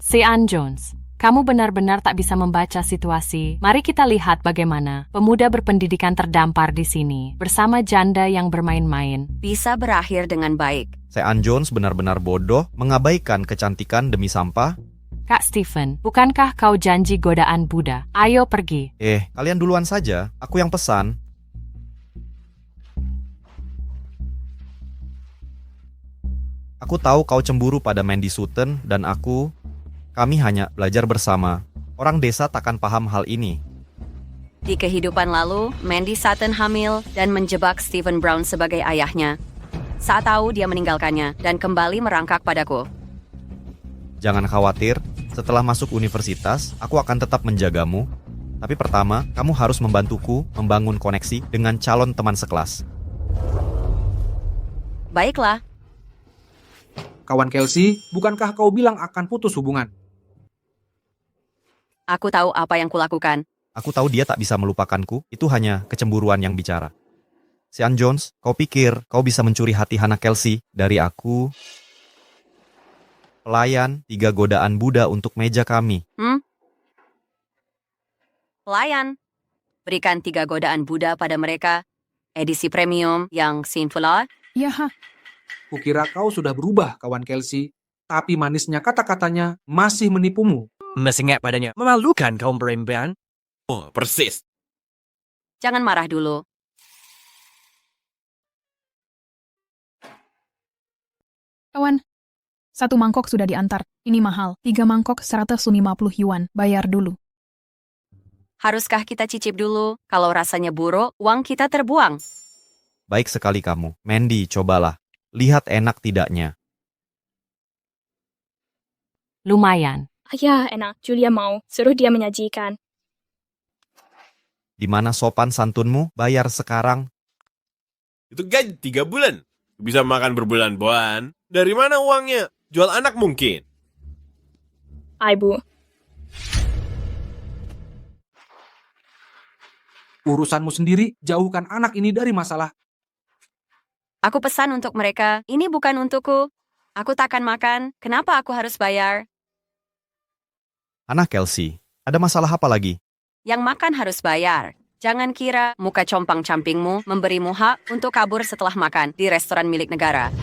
P: Sean Jones, kamu benar-benar tak bisa membaca situasi. Mari kita lihat bagaimana pemuda berpendidikan terdampar di sini bersama janda yang bermain-main.
A: Bisa berakhir dengan baik.
F: Sean Jones benar-benar bodoh, mengabaikan kecantikan demi sampah.
P: Kak Stephen, bukankah kau janji godaan Buddha? Ayo pergi.
F: Kalian duluan saja, aku yang pesan. Aku tahu kau cemburu pada Mandy Sutton dan kami hanya belajar bersama. Orang desa takkan paham hal ini.
A: Di kehidupan lalu, Mandy Sutton hamil dan menjebak Stephen Brown sebagai ayahnya. Saat tahu dia meninggalkannya dan kembali merangkak padaku.
F: Jangan khawatir, setelah masuk universitas, aku akan tetap menjagamu. Tapi pertama, kamu harus membantuku membangun koneksi dengan calon teman sekelas.
A: Baiklah.
I: Kawan Kelsey, bukankah kau bilang akan putus hubungan?
A: Aku tahu apa yang kulakukan.
F: Aku tahu dia tak bisa melupakanku, itu hanya kecemburuan yang bicara. Sean Jones, kau pikir kau bisa mencuri hati Hannah Kelsey dari aku? Pelayan, 3 godaan Buddha untuk meja kami.
A: Pelayan, berikan 3 godaan Buddha pada mereka. Edisi premium yang sinful.
O: Ya,
I: Kukira kau sudah berubah, kawan Kelsey. Tapi manisnya kata-katanya masih menipumu.
N: Mesengek padanya, memalukan kaum perempuan.
M: Oh, persis.
A: Jangan marah dulu.
O: kawan. 1 mangkok sudah diantar. Ini mahal. 3 mangkok 150 yuan. Bayar dulu.
A: Haruskah kita cicip dulu? Kalau rasanya buruk, uang kita terbuang.
F: Baik sekali kamu. Mandy, cobalah. Lihat enak tidaknya.
P: Lumayan.
H: Ayah, enak. Julia mau. Suruh dia menyajikan.
F: Di mana sopan santunmu? Bayar sekarang.
M: Itu gaji 3 bulan. Bisa makan berbulan-bulan. Dari mana uangnya? Jual anak mungkin.
H: Bu.
I: Urusanmu sendiri, jauhkan anak ini dari masalah.
A: Aku pesan untuk mereka, ini bukan untukku. Aku takkan makan, kenapa aku harus bayar?
F: Hannah Kelsey, ada masalah apa lagi?
A: Yang makan harus bayar. Jangan kira muka compang-campingmu memberimu hak untuk kabur setelah makan di restoran milik negara.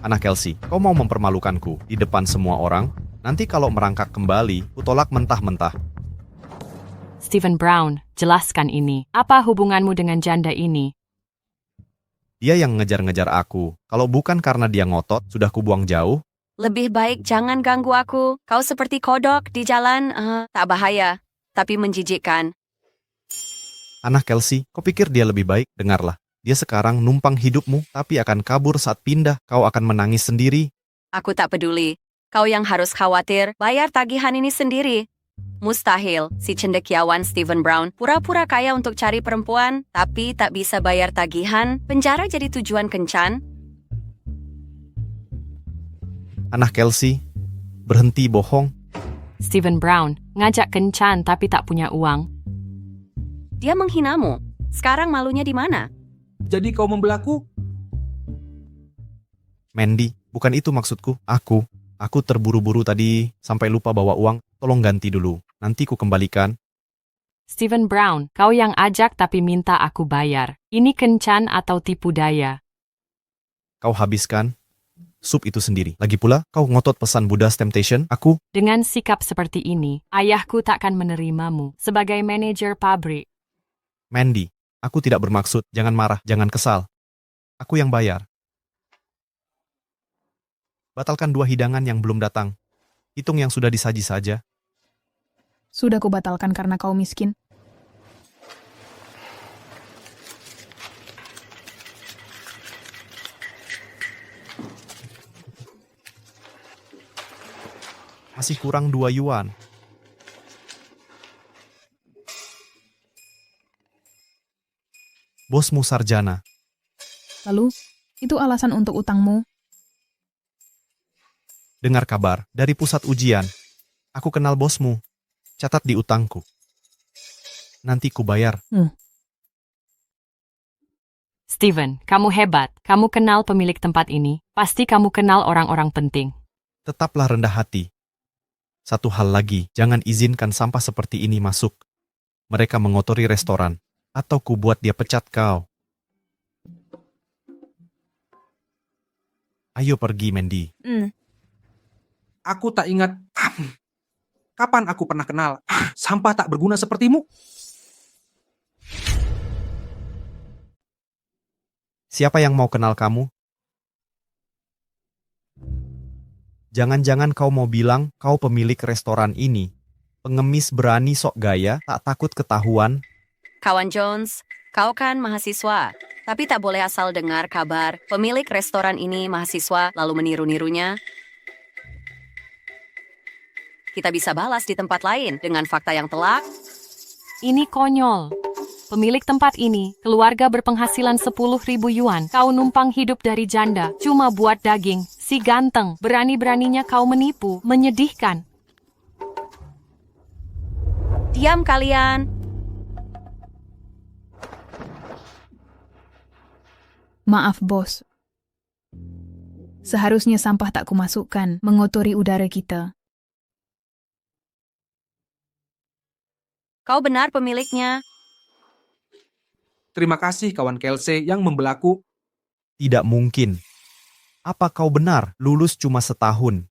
F: Hannah Kelsey, kau mau mempermalukanku di depan semua orang? Nanti kalau merangkak kembali, kutolak mentah-mentah.
P: Stephen Brown, jelaskan ini. Apa hubunganmu dengan janda ini?
F: Dia yang ngejar-ngejar aku. Kalau bukan karena dia ngotot, sudah kubuang jauh.
A: Lebih baik jangan ganggu aku. Kau seperti kodok di jalan, tak bahaya, tapi menjijikkan.
F: Hannah Kelsey, kau pikir dia lebih baik? Dengarlah. Dia sekarang numpang hidupmu, tapi akan kabur saat pindah. Kau akan menangis sendiri.
A: Aku tak peduli. Kau yang harus khawatir, bayar tagihan ini sendiri. Mustahil, si cendekiawan Stephen Brown pura-pura kaya untuk cari perempuan, tapi tak bisa bayar tagihan, penjara jadi tujuan kencan.
F: Hannah Kelsey, berhenti bohong.
P: Stephen Brown, ngajak kencan tapi tak punya uang.
A: Dia menghinamu. Sekarang malunya di mana?
I: Jadi kau membelaku?
F: Mandy, bukan itu maksudku. Aku terburu-buru tadi sampai lupa bawa uang. Tolong ganti dulu. Nanti ku kembalikan.
P: Stephen Brown, kau yang ajak tapi minta aku bayar. Ini kencan atau tipu daya?
F: Kau habiskan sup itu sendiri. Lagi pula, kau ngotot pesan Buddha's Temptation. Aku
P: Dengan sikap seperti ini, ayahku takkan menerimamu sebagai manajer pabrik.
F: Mandy, aku tidak bermaksud. Jangan marah, jangan kesal. Aku yang bayar. Batalkan 2 hidangan yang belum datang. Hitung yang sudah disaji saja.
O: Sudah kubatalkan karena kau miskin.
F: Masih kurang 2 yuan. Bosmu sarjana.
O: Lalu, itu alasan untuk utangmu.
F: Dengar kabar dari pusat ujian. Aku kenal bosmu. Catat di utangku. Nanti ku bayar.
P: Steven, kamu hebat. Kamu kenal pemilik tempat ini. Pasti kamu kenal orang-orang penting.
F: Tetaplah rendah hati. Satu hal lagi, jangan izinkan sampah seperti ini masuk. Mereka mengotori restoran. Atau ku buat dia pecat kau. Ayo pergi, Mandy.
I: Aku tak ingat. Kapan aku pernah kenal sampah tak berguna sepertimu?
F: Siapa yang mau kenal kamu? Jangan-jangan kau mau bilang kau pemilik restoran ini. Pengemis berani sok gaya, tak takut ketahuan.
A: Kawan Jones, kau kan mahasiswa, tapi tak boleh asal dengar kabar pemilik restoran ini mahasiswa lalu meniru-nirunya. Kita bisa balas di tempat lain dengan fakta yang telak.
P: Ini konyol. Pemilik tempat ini, keluarga berpenghasilan 10.000 yuan. Kau numpang hidup dari janda, cuma buat daging. Si ganteng, berani-beraninya kau menipu. Menyedihkan.
A: Diam kalian.
O: Maaf, bos. Seharusnya sampah tak kumasukkan, mengotori udara kita.
A: Kau benar pemiliknya.
I: Terima kasih kawan Kelsey yang membelaku.
F: Tidak mungkin. Apa kau benar lulus cuma setahun?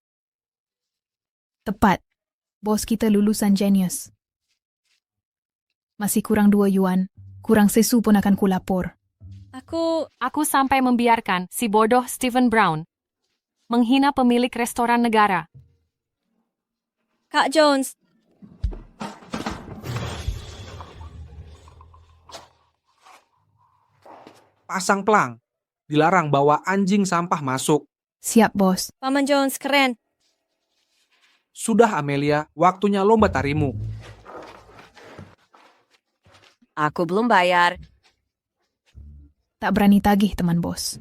O: Tepat. Bos kita lulusan Genius. Masih kurang 2 yuan. Kurang sesu pun akan kulapor.
P: Aku sampai membiarkan si bodoh Stephen Brown menghina pemilik restoran negara.
B: Kak Jones,
I: Pasang pelang. Dilarang bawa anjing sampah masuk.
O: Siap, bos.
B: Paman Jones, keren.
I: Sudah Amelia, waktunya lomba tarimu.
A: Aku belum bayar.
O: Tak berani tagih, teman bos.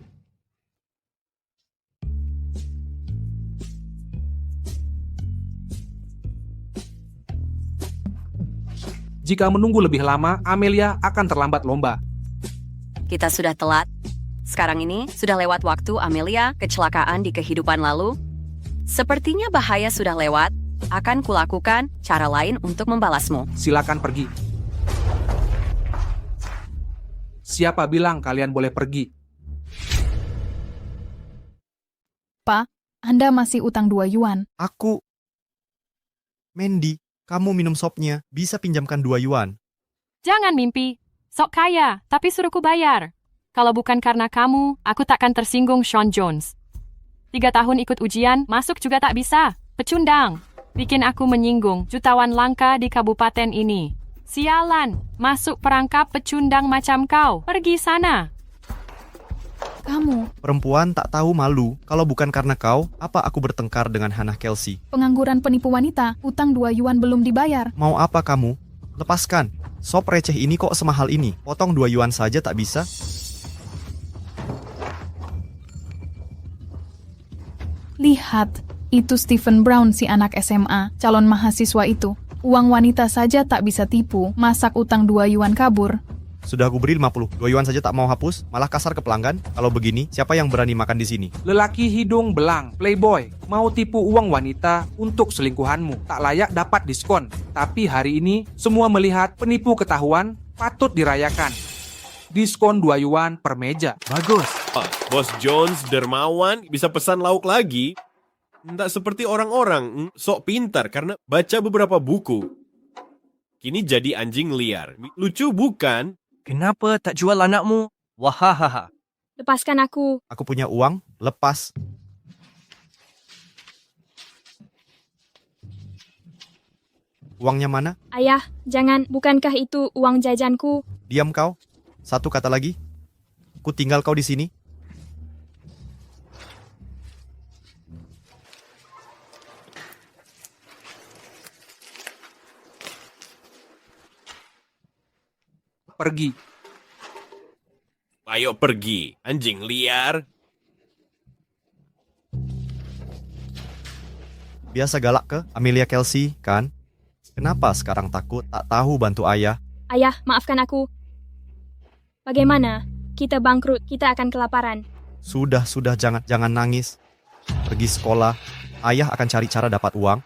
I: Jika menunggu lebih lama, Amelia akan terlambat lomba.
A: Kita sudah telat. Sekarang ini sudah lewat waktu Amelia kecelakaan di kehidupan lalu. Sepertinya bahaya sudah lewat. Akan kulakukan cara lain untuk membalasmu.
I: Silakan pergi. Siapa bilang kalian boleh pergi?
O: Pak, Anda masih utang 2 yuan.
F: Aku. Mandy, kamu minum sopnya. Bisa pinjamkan 2 yuan.
P: Jangan mimpi. Sok kaya, tapi suruh ku bayar. Kalau bukan karena kamu, aku takkan tersinggung Sean Jones. 3 tahun ikut ujian, masuk juga tak bisa. Pecundang. Bikin aku menyinggung jutawan langka di kabupaten ini. Sialan, masuk perangkap pecundang macam kau. Pergi sana.
O: Kamu,
F: Perempuan tak tahu malu. Kalau bukan karena kau, apa aku bertengkar dengan Hannah Kelsey?
O: pengangguran penipu wanita, utang 2 yuan belum dibayar.
F: Mau apa kamu? Lepaskan. Sop receh ini kok semahal ini? Potong 2 yuan saja tak bisa?
O: Lihat, itu Stephen Brown si anak SMA, calon mahasiswa itu. Uang wanita saja tak bisa tipu, masak utang 2 yuan kabur.
F: Sudah aku beri 50. 2 yuan saja tak mau hapus, malah kasar ke pelanggan. Kalau begini, siapa yang berani makan di sini?
I: Lelaki hidung belang, playboy, mau tipu uang wanita untuk selingkuhanmu. Tak layak dapat diskon. Tapi hari ini, semua melihat penipu ketahuan patut dirayakan. Diskon 2 yuan per meja.
F: Bagus.
M: Bos Jones dermawan bisa pesan lauk lagi. Tak seperti orang-orang sok pintar karena baca beberapa buku. Kini jadi anjing liar. Lucu bukan?
N: Kenapa tak jual anakmu? Wahahaha.
H: Lepaskan aku.
F: Aku punya uang, lepas. Uangnya mana?
H: Ayah, jangan. Bukankah itu uang jajanku?
F: Diam kau. Satu kata lagi. Ku tinggal kau di sini.
I: Pergi.
M: Ayo pergi, anjing liar.
F: Biasa galak ke Amelia Kelsey, kan? Kenapa sekarang takut, tak tahu bantu ayah?
H: Ayah, maafkan aku. Bagaimana? Kita bangkrut, kita akan kelaparan.
F: Sudah, jangan nangis. Pergi sekolah, ayah akan cari cara dapat uang.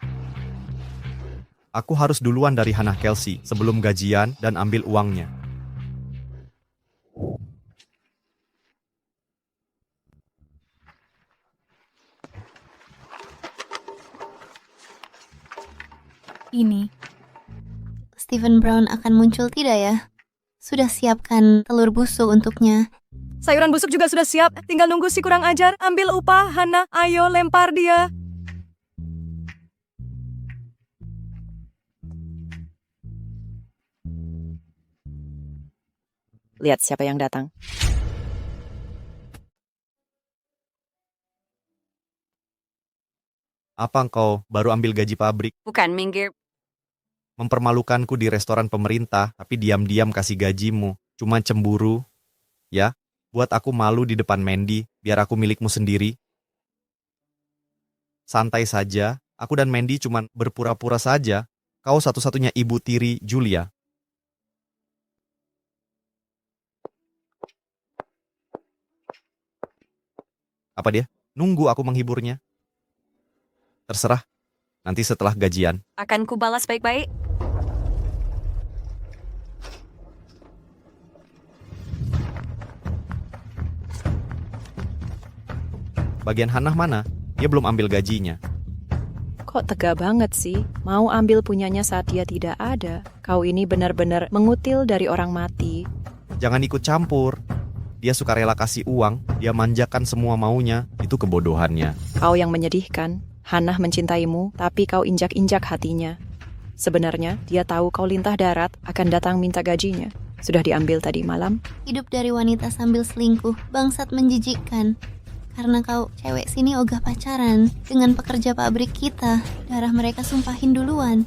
F: Aku harus duluan dari Hannah Kelsey sebelum gajian dan ambil uangnya.
Q: Ini. Stephen Brown akan muncul tidak ya? Sudah siapkan telur busuk untuknya.
G: Sayuran busuk juga sudah siap, tinggal nunggu si kurang ajar. Ambil upah, Hannah, ayo lempar dia.
L: Lihat siapa yang datang.
F: Apa engkau baru ambil gaji pabrik?
A: Bukan, minggir.
F: Mempermalukanku di restoran pemerintah, tapi diam-diam kasih gajimu. Cuma cemburu. Ya, buat aku malu di depan Mandy, biar aku milikmu sendiri. Santai saja, aku dan Mandy cuma berpura-pura saja. Kau satu-satunya ibu tiri Julia. Apa dia? Nunggu aku menghiburnya. Terserah, nanti setelah gajian.
A: Akan kubalas baik-baik.
F: Bagian Hannah mana? Dia belum ambil gajinya.
L: Kok tega banget sih? Mau ambil punyanya saat dia tidak ada. Kau ini benar-benar mengutil dari orang mati.
F: Jangan ikut campur. Dia suka rela kasih uang, dia manjakan semua maunya. Itu kebodohannya.
L: Kau yang menyedihkan. Hannah mencintaimu, tapi kau injak-injak hatinya. Sebenarnya, dia tahu kau lintah darat akan datang minta gajinya. Sudah diambil tadi malam.
Q: Hidup dari wanita sambil selingkuh, bangsat menjijikkan. Karena kau cewek sini ogah pacaran dengan pekerja pabrik kita. Darah mereka sumpahin duluan.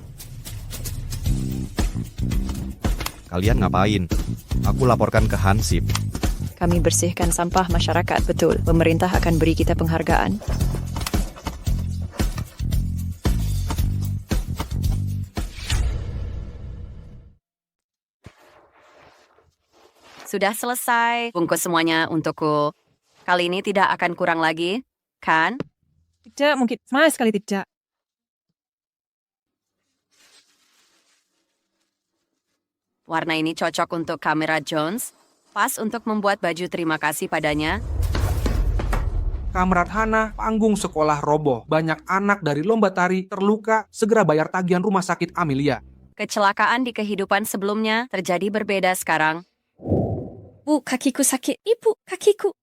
F: Kalian ngapain? Aku laporkan ke Hansip.
L: Kami bersihkan sampah masyarakat, betul. Pemerintah akan beri kita penghargaan.
A: Sudah selesai. Bungkus semuanya untukku. Kali ini tidak akan kurang lagi, kan?
R: Tidak, mungkin sama sekali tidak.
A: Warna ini cocok untuk kamera Jones. Pas untuk membuat baju terima kasih padanya.
I: Kamrat Hannah, panggung sekolah roboh. Banyak anak dari lomba tari terluka. Segera bayar tagihan rumah sakit Amelia.
A: Kecelakaan di kehidupan sebelumnya terjadi berbeda sekarang.
B: Bu, kakiku sakit. Ibu, kakiku.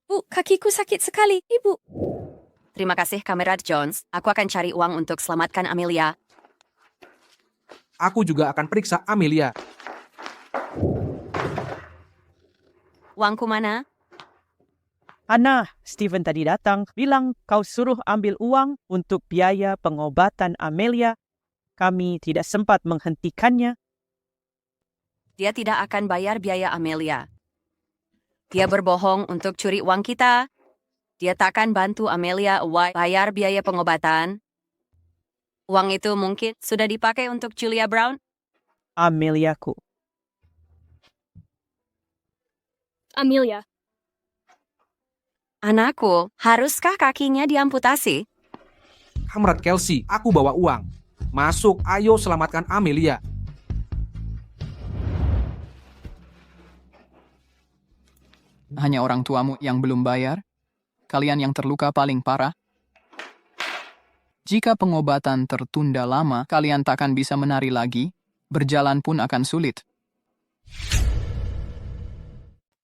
B: Bu, kakiku sakit sekali. Ibu.
A: Terima kasih, Kamerat Jones. Aku akan cari uang untuk selamatkan Amelia.
I: Aku juga akan periksa Amelia.
A: Uangku mana?
D: Hannah, Stephen tadi datang, bilang kau suruh ambil uang untuk biaya pengobatan Amelia. Kami tidak sempat menghentikannya.
A: Dia tidak akan bayar biaya Amelia. Dia berbohong untuk curi uang kita. Dia takkan bantu Amelia bayar biaya pengobatan. Uang itu mungkin sudah dipakai untuk Julia Brown?
D: Ameliaku.
H: Amelia.
A: Anakku, haruskah kakinya diamputasi?
I: Kamrat Kelsey, aku bawa uang. Masuk, ayo selamatkan Amelia.
S: Hanya orang tuamu yang belum bayar? Kalian yang terluka paling parah? Jika pengobatan tertunda lama, kalian takkan bisa menari lagi. Berjalan pun akan sulit.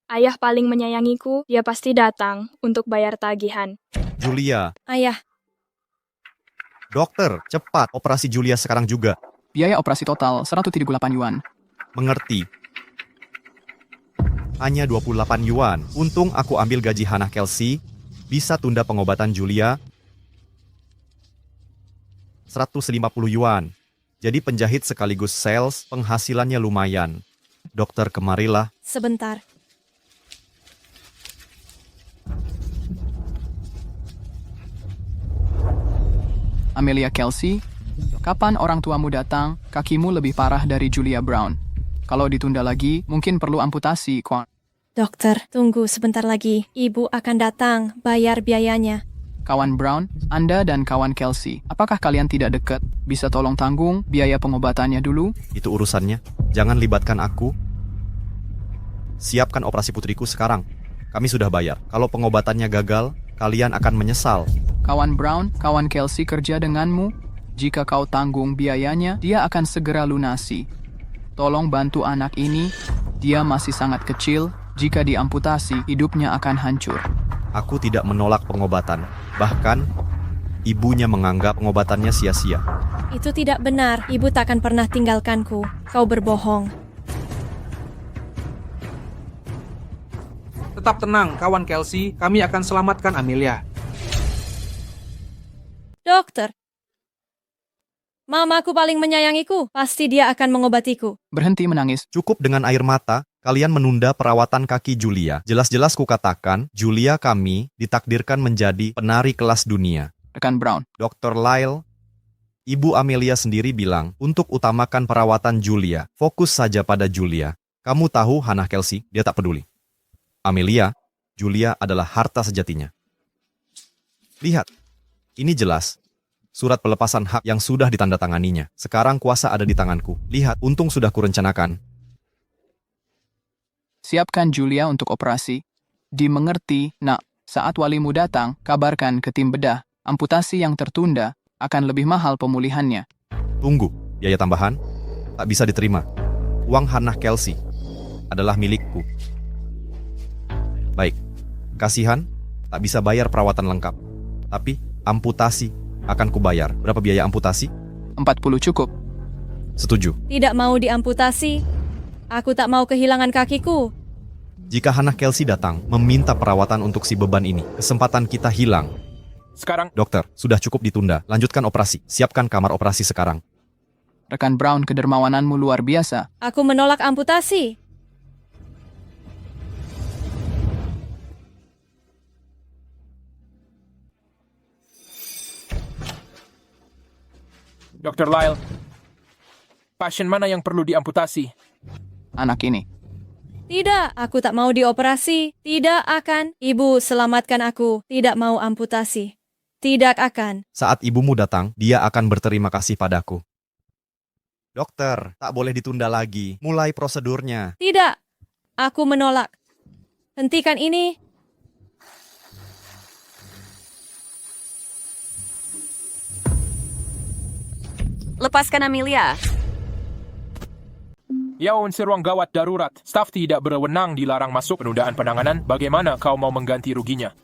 H: Ayah paling menyayangiku, dia pasti datang untuk bayar tagihan.
F: Julia.
B: Ayah.
F: Dokter, cepat. Operasi Julia sekarang juga.
S: Biaya operasi total 178 yuan.
F: Mengerti. Hanya 28 yuan. Untung aku ambil gaji Hannah Kelsey. Bisa tunda pengobatan Julia. 150 yuan. Jadi penjahit sekaligus sales, penghasilannya lumayan. Dokter, kemarilah.
B: Sebentar.
S: Amelia Kelsey, kapan orang tuamu datang, kakimu lebih parah dari Julia Brown. Kalau ditunda lagi, mungkin perlu amputasi, Kwan.
B: Dokter, tunggu sebentar lagi. Ibu akan datang, bayar biayanya.
S: Kawan Brown, Anda dan kawan Kelsey, apakah kalian tidak dekat? Bisa tolong tanggung biaya pengobatannya dulu?
F: Itu urusannya. Jangan libatkan aku. Siapkan operasi putriku sekarang. Kami sudah bayar. Kalau pengobatannya gagal, kalian akan menyesal.
S: Kawan Brown, kawan Kelsey kerja denganmu. Jika kau tanggung biayanya, dia akan segera lunasi. Tolong bantu anak ini. Dia masih sangat kecil. Jika diamputasi, hidupnya akan hancur.
F: Aku tidak menolak pengobatan. Bahkan, ibunya menganggap pengobatannya sia-sia.
B: Itu tidak benar. Ibu takkan pernah tinggalkanku. Kau berbohong.
I: Tetap tenang, kawan Kelsey. Kami akan selamatkan Amelia.
B: Dokter, mamaku paling menyayangiku. Pasti dia akan mengobatiku.
S: Berhenti menangis.
F: Cukup dengan air mata. Kalian menunda perawatan kaki Julia. Jelas-jelas kukatakan, Julia kami ditakdirkan menjadi penari kelas dunia.
S: Rekan Brown.
F: Dr. Lyle, Ibu Amelia sendiri bilang, untuk utamakan perawatan Julia, fokus saja pada Julia. Kamu tahu Hannah Kelsey, dia tak peduli. Amelia, Julia adalah harta sejatinya. Lihat, ini jelas. Surat pelepasan hak yang sudah ditandatanganinya. Sekarang kuasa ada di tanganku. Lihat, untung sudah kurencanakan.
S: Siapkan Julia untuk operasi. Dimengerti, nak. Saat walimu datang, kabarkan ke tim bedah. Amputasi yang tertunda akan lebih mahal pemulihannya.
F: Tunggu, biaya tambahan tak bisa diterima. Uang Hannah Kelsey adalah milikku. Baik, kasihan tak bisa bayar perawatan lengkap. Tapi amputasi akan kubayar. Berapa biaya amputasi?
S: 40 cukup.
F: Setuju.
B: Tidak mau diamputasi. Aku tak mau kehilangan kakiku.
F: Jika Hannah Kelsey datang meminta perawatan untuk si beban ini, kesempatan kita hilang.
T: Sekarang,
F: dokter, sudah cukup ditunda. Lanjutkan operasi. Siapkan kamar operasi sekarang.
S: Rekan Brown, kedermawananmu luar biasa.
B: Aku menolak amputasi.
T: Dr. Lyle, pasien mana yang perlu diamputasi?
S: Anak ini.
B: Tidak, aku tak mau dioperasi. Tidak akan. Ibu, selamatkan aku. Tidak mau amputasi. Tidak akan.
F: Saat ibumu datang, dia akan berterima kasih padaku. Dokter, tak boleh ditunda lagi. Mulai prosedurnya.
B: Tidak, aku menolak. Hentikan ini.
A: Lepaskan Amelia.
T: Yaon seruang gawat darurat. Staf tidak berwenang dilarang masuk penundaan penanganan. Bagaimana kau mau mengganti ruginya?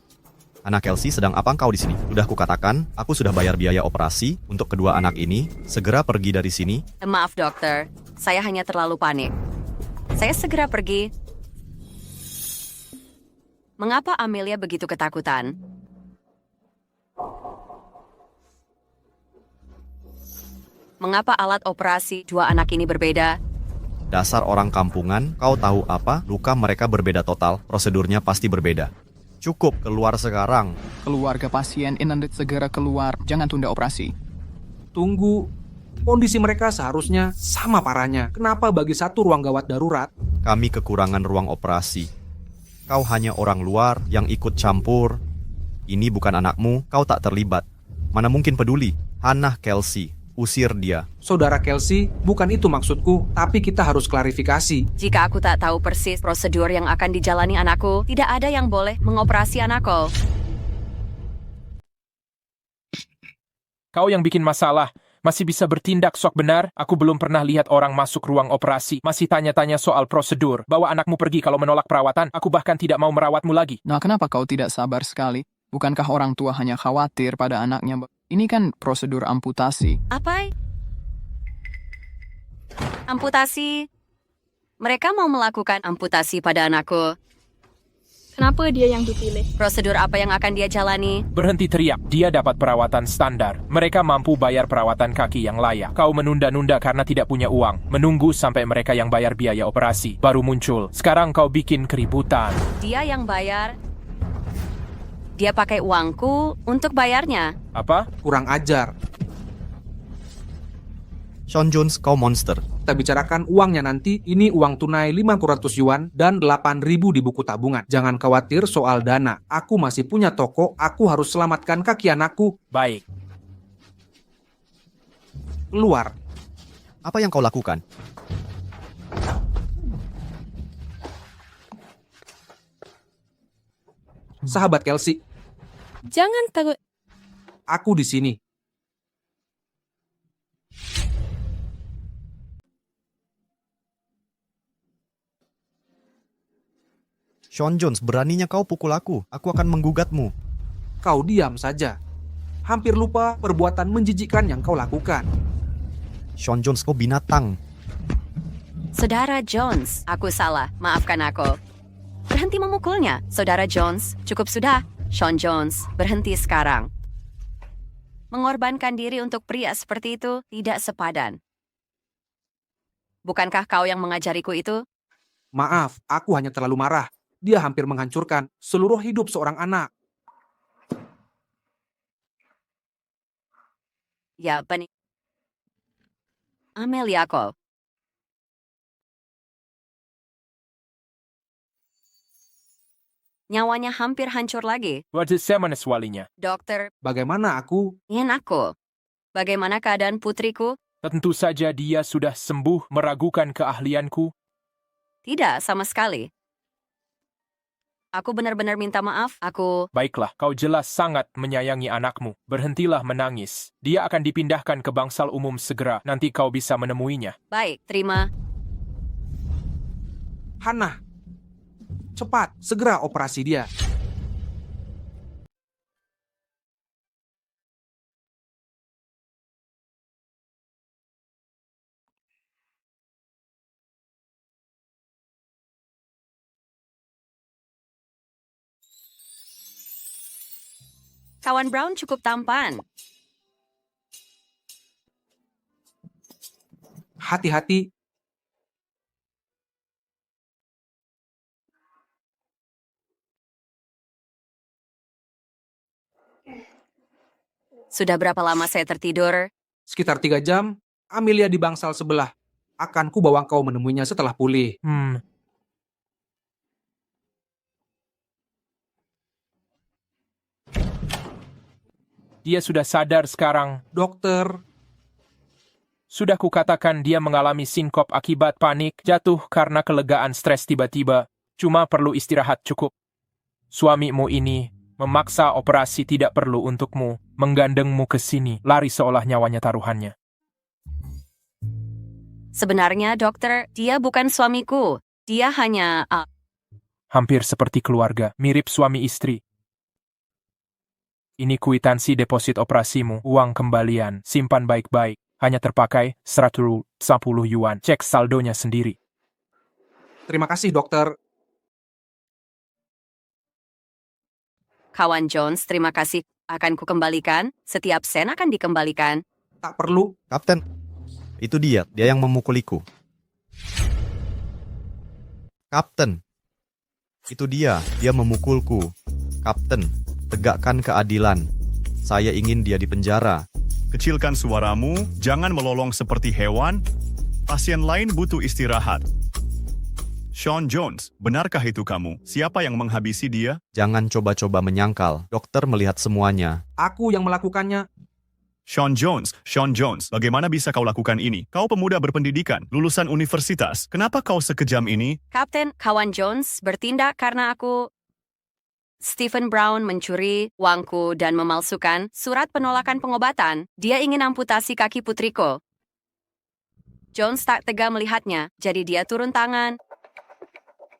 F: Anak Kelsey, sedang apa engkau di sini? Sudah kukatakan, aku sudah bayar biaya operasi untuk kedua anak ini. Segera pergi dari sini.
A: Maaf dokter, saya hanya terlalu panik. Saya segera pergi. Mengapa Amelia begitu ketakutan? Mengapa alat operasi dua anak ini berbeda?
F: Dasar orang kampungan, kau tahu apa? Luka mereka berbeda total, prosedurnya pasti berbeda. Cukup, keluar sekarang.
S: Keluarga pasien ini segera keluar, jangan tunda operasi.
I: Tunggu, kondisi mereka seharusnya sama parahnya. Kenapa bagi satu ruang gawat darurat?
F: Kami kekurangan ruang operasi. Kau hanya orang luar yang ikut campur. Ini bukan anakmu, kau tak terlibat. Mana mungkin peduli? Hannah Kelsey. Usir dia.
I: Saudara Kelsey, bukan itu maksudku, tapi kita harus klarifikasi.
A: Jika aku tak tahu persis prosedur yang akan dijalani anakku, tidak ada yang boleh mengoperasi anakku.
T: Kau yang bikin masalah. Masih bisa bertindak sok benar? Aku belum pernah lihat orang masuk ruang operasi. Masih tanya-tanya soal prosedur. Bawa anakmu pergi kalau menolak perawatan. Aku bahkan tidak mau merawatmu lagi.
S: Nah, kenapa kau tidak sabar sekali? Bukankah orang tua hanya khawatir pada anaknya? Ini kan prosedur amputasi.
A: Apa? Amputasi. Mereka mau melakukan amputasi pada anakku.
H: Kenapa dia yang dipilih?
A: Prosedur apa yang akan dia jalani?
T: Berhenti teriak, dia dapat perawatan standar. Mereka mampu bayar perawatan kaki yang layak. Kau menunda-nunda karena tidak punya uang. Menunggu sampai mereka yang bayar biaya operasi baru muncul. Sekarang kau bikin keributan.
A: Dia yang bayar. Dia pakai uangku untuk bayarnya.
T: Apa?
I: Kurang ajar.
F: Sean Jones, kau monster.
I: Kita bicarakan uangnya nanti. Ini uang tunai 500 yuan dan 8.000 di buku tabungan. Jangan khawatir soal dana. Aku masih punya toko. Aku harus selamatkan kaki anakku.
T: Baik.
I: Keluar.
F: Apa yang kau lakukan?
I: Sahabat Kelsey,
B: Jangan takut.
I: aku di sini.
F: Sean Jones, beraninya kau pukul aku. Aku akan menggugatmu.
I: Kau diam saja. Hampir lupa perbuatan menjijikkan yang kau lakukan.
F: Sean Jones, kau binatang.
A: Saudara Jones, aku salah. Maafkan aku. Berhenti memukulnya. Saudara Jones, cukup sudah. Sean Jones, berhenti sekarang. Mengorbankan diri untuk pria seperti itu tidak sepadan. Bukankah kau yang mengajariku itu?
I: Maaf, aku hanya terlalu marah. Dia hampir menghancurkan seluruh hidup seorang anak.
A: Ya, benar. Amelia Cole. Nyawanya hampir hancur lagi.
T: Wajah saya walinya.
A: Dokter,
I: Bagaimana aku?
A: ingin aku. Bagaimana keadaan putriku?
T: Tentu saja dia sudah sembuh meragukan keahlianku.
A: Tidak, sama sekali. Aku benar-benar minta maaf. Aku...
T: Baiklah, kau jelas sangat menyayangi anakmu. Berhentilah menangis. Dia akan dipindahkan ke bangsal umum segera. Nanti kau bisa menemuinya.
A: Baik, terima.
I: Hannah, cepat, segera operasi dia.
A: Kawan Brown cukup tampan.
I: Hati-hati.
A: Sudah berapa lama saya tertidur?
I: Sekitar 3 jam, Amelia di bangsal sebelah. Akan ku bawa kau menemuinya setelah pulih.
T: Dia sudah sadar sekarang.
I: Dokter.
T: Sudah kukatakan dia mengalami sinkop akibat panik, jatuh karena kelegaan stres tiba-tiba. Cuma perlu istirahat cukup. Suamimu ini memaksa operasi tidak perlu untukmu, menggandengmu ke sini, lari seolah nyawanya taruhannya.
A: Sebenarnya, dokter, dia bukan suamiku. Dia hanya...
T: Hampir seperti keluarga, mirip suami istri. Ini kwitansi deposit operasimu, uang kembalian, simpan baik-baik. Hanya terpakai 110 yuan. Cek saldonya sendiri.
I: Terima kasih, dokter.
A: Kawan Jones, terima kasih. Akan kukembalikan. Setiap sen akan dikembalikan.
I: Tak perlu.
F: Kapten, itu dia yang memukuliku. Kapten, itu dia memukulku. Kapten, tegakkan keadilan. Saya ingin dia dipenjara.
U: Kecilkan suaramu, jangan melolong seperti hewan. Pasien lain butuh istirahat. Sean Jones, benarkah itu kamu? Siapa yang menghabisi dia?
F: Jangan coba-coba menyangkal. Dokter melihat semuanya.
I: Aku yang melakukannya.
U: Sean Jones, bagaimana bisa kau lakukan ini? Kau pemuda berpendidikan, lulusan universitas. Kenapa kau sekejam ini?
A: Kapten, kawan Jones bertindak karena aku... Stephen Brown mencuri uangku dan memalsukan surat penolakan pengobatan. Dia ingin amputasi kaki putriku. Jones tak tega melihatnya, jadi dia turun tangan.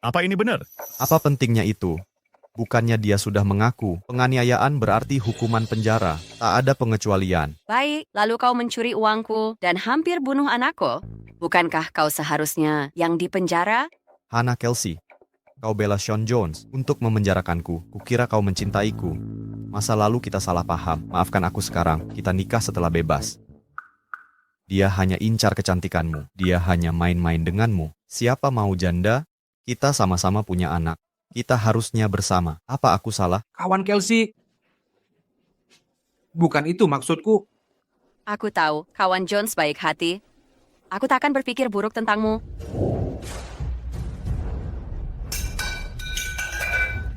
U: Apa ini benar?
F: Apa pentingnya itu? Bukannya dia sudah mengaku, penganiayaan berarti hukuman penjara. Tak ada pengecualian.
A: Baik, lalu kau mencuri uangku dan hampir bunuh anakku. Bukankah kau seharusnya yang dipenjara?
F: Hannah Kelsey, kau bela Sean Jones untuk memenjarakanku. Kukira kau mencintaiku. Masa lalu kita salah paham. Maafkan aku sekarang. Kita nikah setelah bebas. Dia hanya incar kecantikanmu. Dia hanya main-main denganmu. Siapa mau janda? Kita sama-sama punya anak. Kita harusnya bersama. Apa aku salah?
I: Kawan Kelsey. Bukan itu maksudku.
A: Aku tahu, kawan Jones baik hati. Aku tak akan berpikir buruk tentangmu.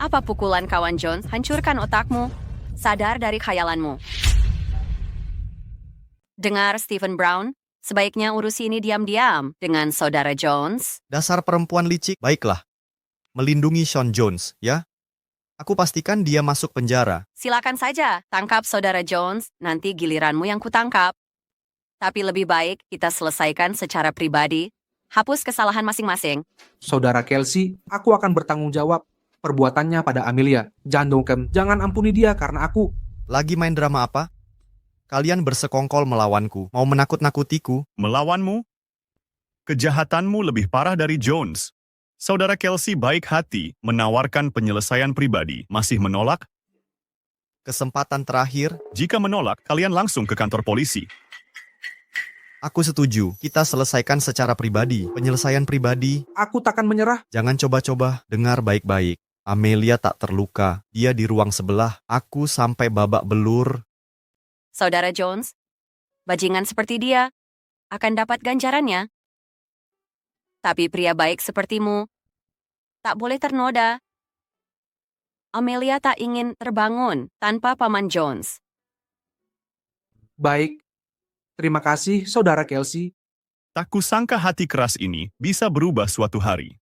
A: Apa pukulan kawan Jones? Hancurkan otakmu. Sadar dari khayalanmu. Dengar, Stephen Brown. Sebaiknya urusi ini diam-diam dengan saudara Jones.
F: Dasar perempuan licik. Baiklah. Melindungi Sean Jones, ya? Aku pastikan dia masuk penjara.
A: Silakan saja, tangkap saudara Jones. Nanti giliranmu yang kutangkap. Tapi lebih baik kita selesaikan secara pribadi. Hapus kesalahan masing-masing.
I: Saudara Kelsey, aku akan bertanggung jawab perbuatannya pada Amelia. Jangan ampuni dia karena aku.
F: Lagi main drama apa? Kalian bersekongkol melawanku. Mau menakut-nakutiku?
U: Melawanmu? Kejahatanmu lebih parah dari Jones. Saudara Kelsey baik hati menawarkan penyelesaian pribadi. Masih menolak?
F: Kesempatan terakhir.
U: Jika menolak, kalian langsung ke kantor polisi.
F: Aku setuju. Kita selesaikan secara pribadi. Penyelesaian pribadi.
I: Aku takkan menyerah.
F: Jangan coba-coba. Dengar baik-baik. Amelia tak terluka. Dia di ruang sebelah. Aku sampai babak belur.
A: Saudara Jones, bajingan seperti dia akan dapat ganjarannya. Tapi pria baik sepertimu tak boleh ternoda. Amelia tak ingin terbangun tanpa Paman Jones.
I: Baik. Terima kasih, Saudara Kelsey.
U: Tak kusangka hati keras ini bisa berubah suatu hari.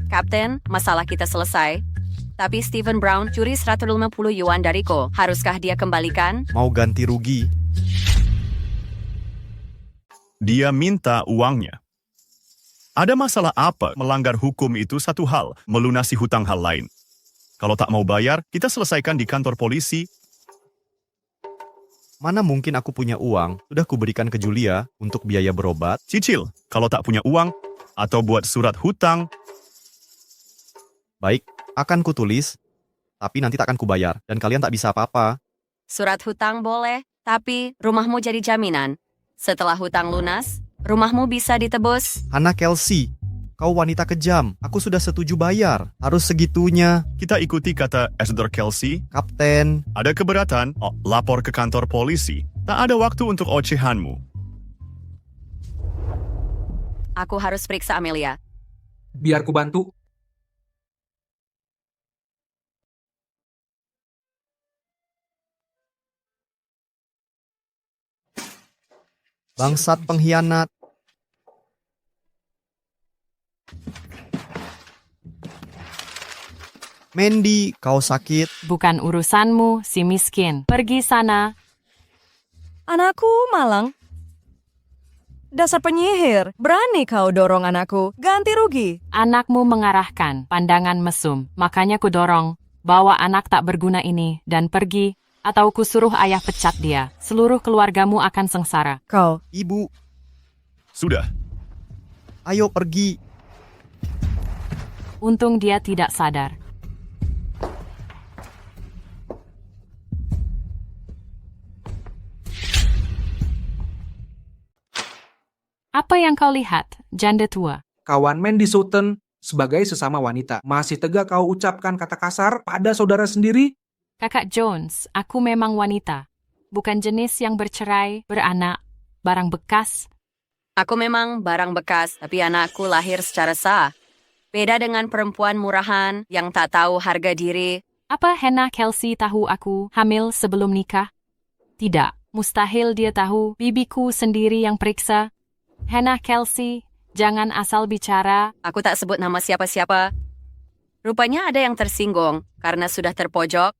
A: Kapten, masalah kita selesai. Tapi Stephen Brown curi 150 yuan dariku. Haruskah dia kembalikan?
F: Mau ganti rugi?
U: Dia minta uangnya. Ada masalah apa? Melanggar hukum itu satu hal, melunasi hutang hal lain. Kalau tak mau bayar, kita selesaikan di kantor polisi.
F: Mana mungkin aku punya uang? Sudah kuberikan ke Julia untuk biaya berobat.
U: Cicil, kalau tak punya uang, atau buat surat hutang.
F: Baik, akan kutulis, tapi nanti tak akan kubayar, dan kalian tak bisa apa-apa.
A: Surat hutang boleh, tapi rumahmu jadi jaminan. Setelah hutang lunas, rumahmu bisa ditebus.
F: Hannah Kelsey, kau wanita kejam. Aku sudah setuju bayar. Harus segitunya.
U: Kita ikuti kata Esther Kelsey.
F: Kapten.
U: Ada keberatan? Oh, lapor ke kantor polisi. Tak ada waktu untuk ocehanmu.
A: Aku harus periksa Amelia.
I: Biar ku bantu.
F: Bangsat pengkhianat. Mandy, kau sakit.
P: Bukan urusanmu, si miskin. Pergi sana.
G: Anakku malang. Dasar penyihir, berani kau dorong anakku. Ganti rugi.
P: Anakmu mengarahkan pandangan mesum. Makanya ku dorong. Bawa anak tak berguna ini dan pergi. Atau ku suruh ayah pecat dia. Seluruh keluargamu akan sengsara.
G: Kau.
F: Ibu.
U: Sudah.
F: Ayo pergi.
P: Untung dia tidak sadar. Apa yang kau lihat, janda tua?
I: Kawan Mandy Sutton, sebagai sesama wanita, masih tegak kau ucapkan kata kasar pada saudara sendiri?
P: Kakak Jones, aku memang wanita. Bukan jenis yang bercerai, beranak, barang bekas.
A: Aku memang barang bekas, tapi anakku lahir secara sah. Beda dengan perempuan murahan yang tak tahu harga diri.
P: Apa Hannah Kelsey tahu aku hamil sebelum nikah? Tidak, mustahil dia tahu bibiku sendiri yang periksa. Hannah Kelsey, jangan asal bicara.
A: Aku tak sebut nama siapa-siapa. Rupanya ada yang tersinggung karena sudah terpojok.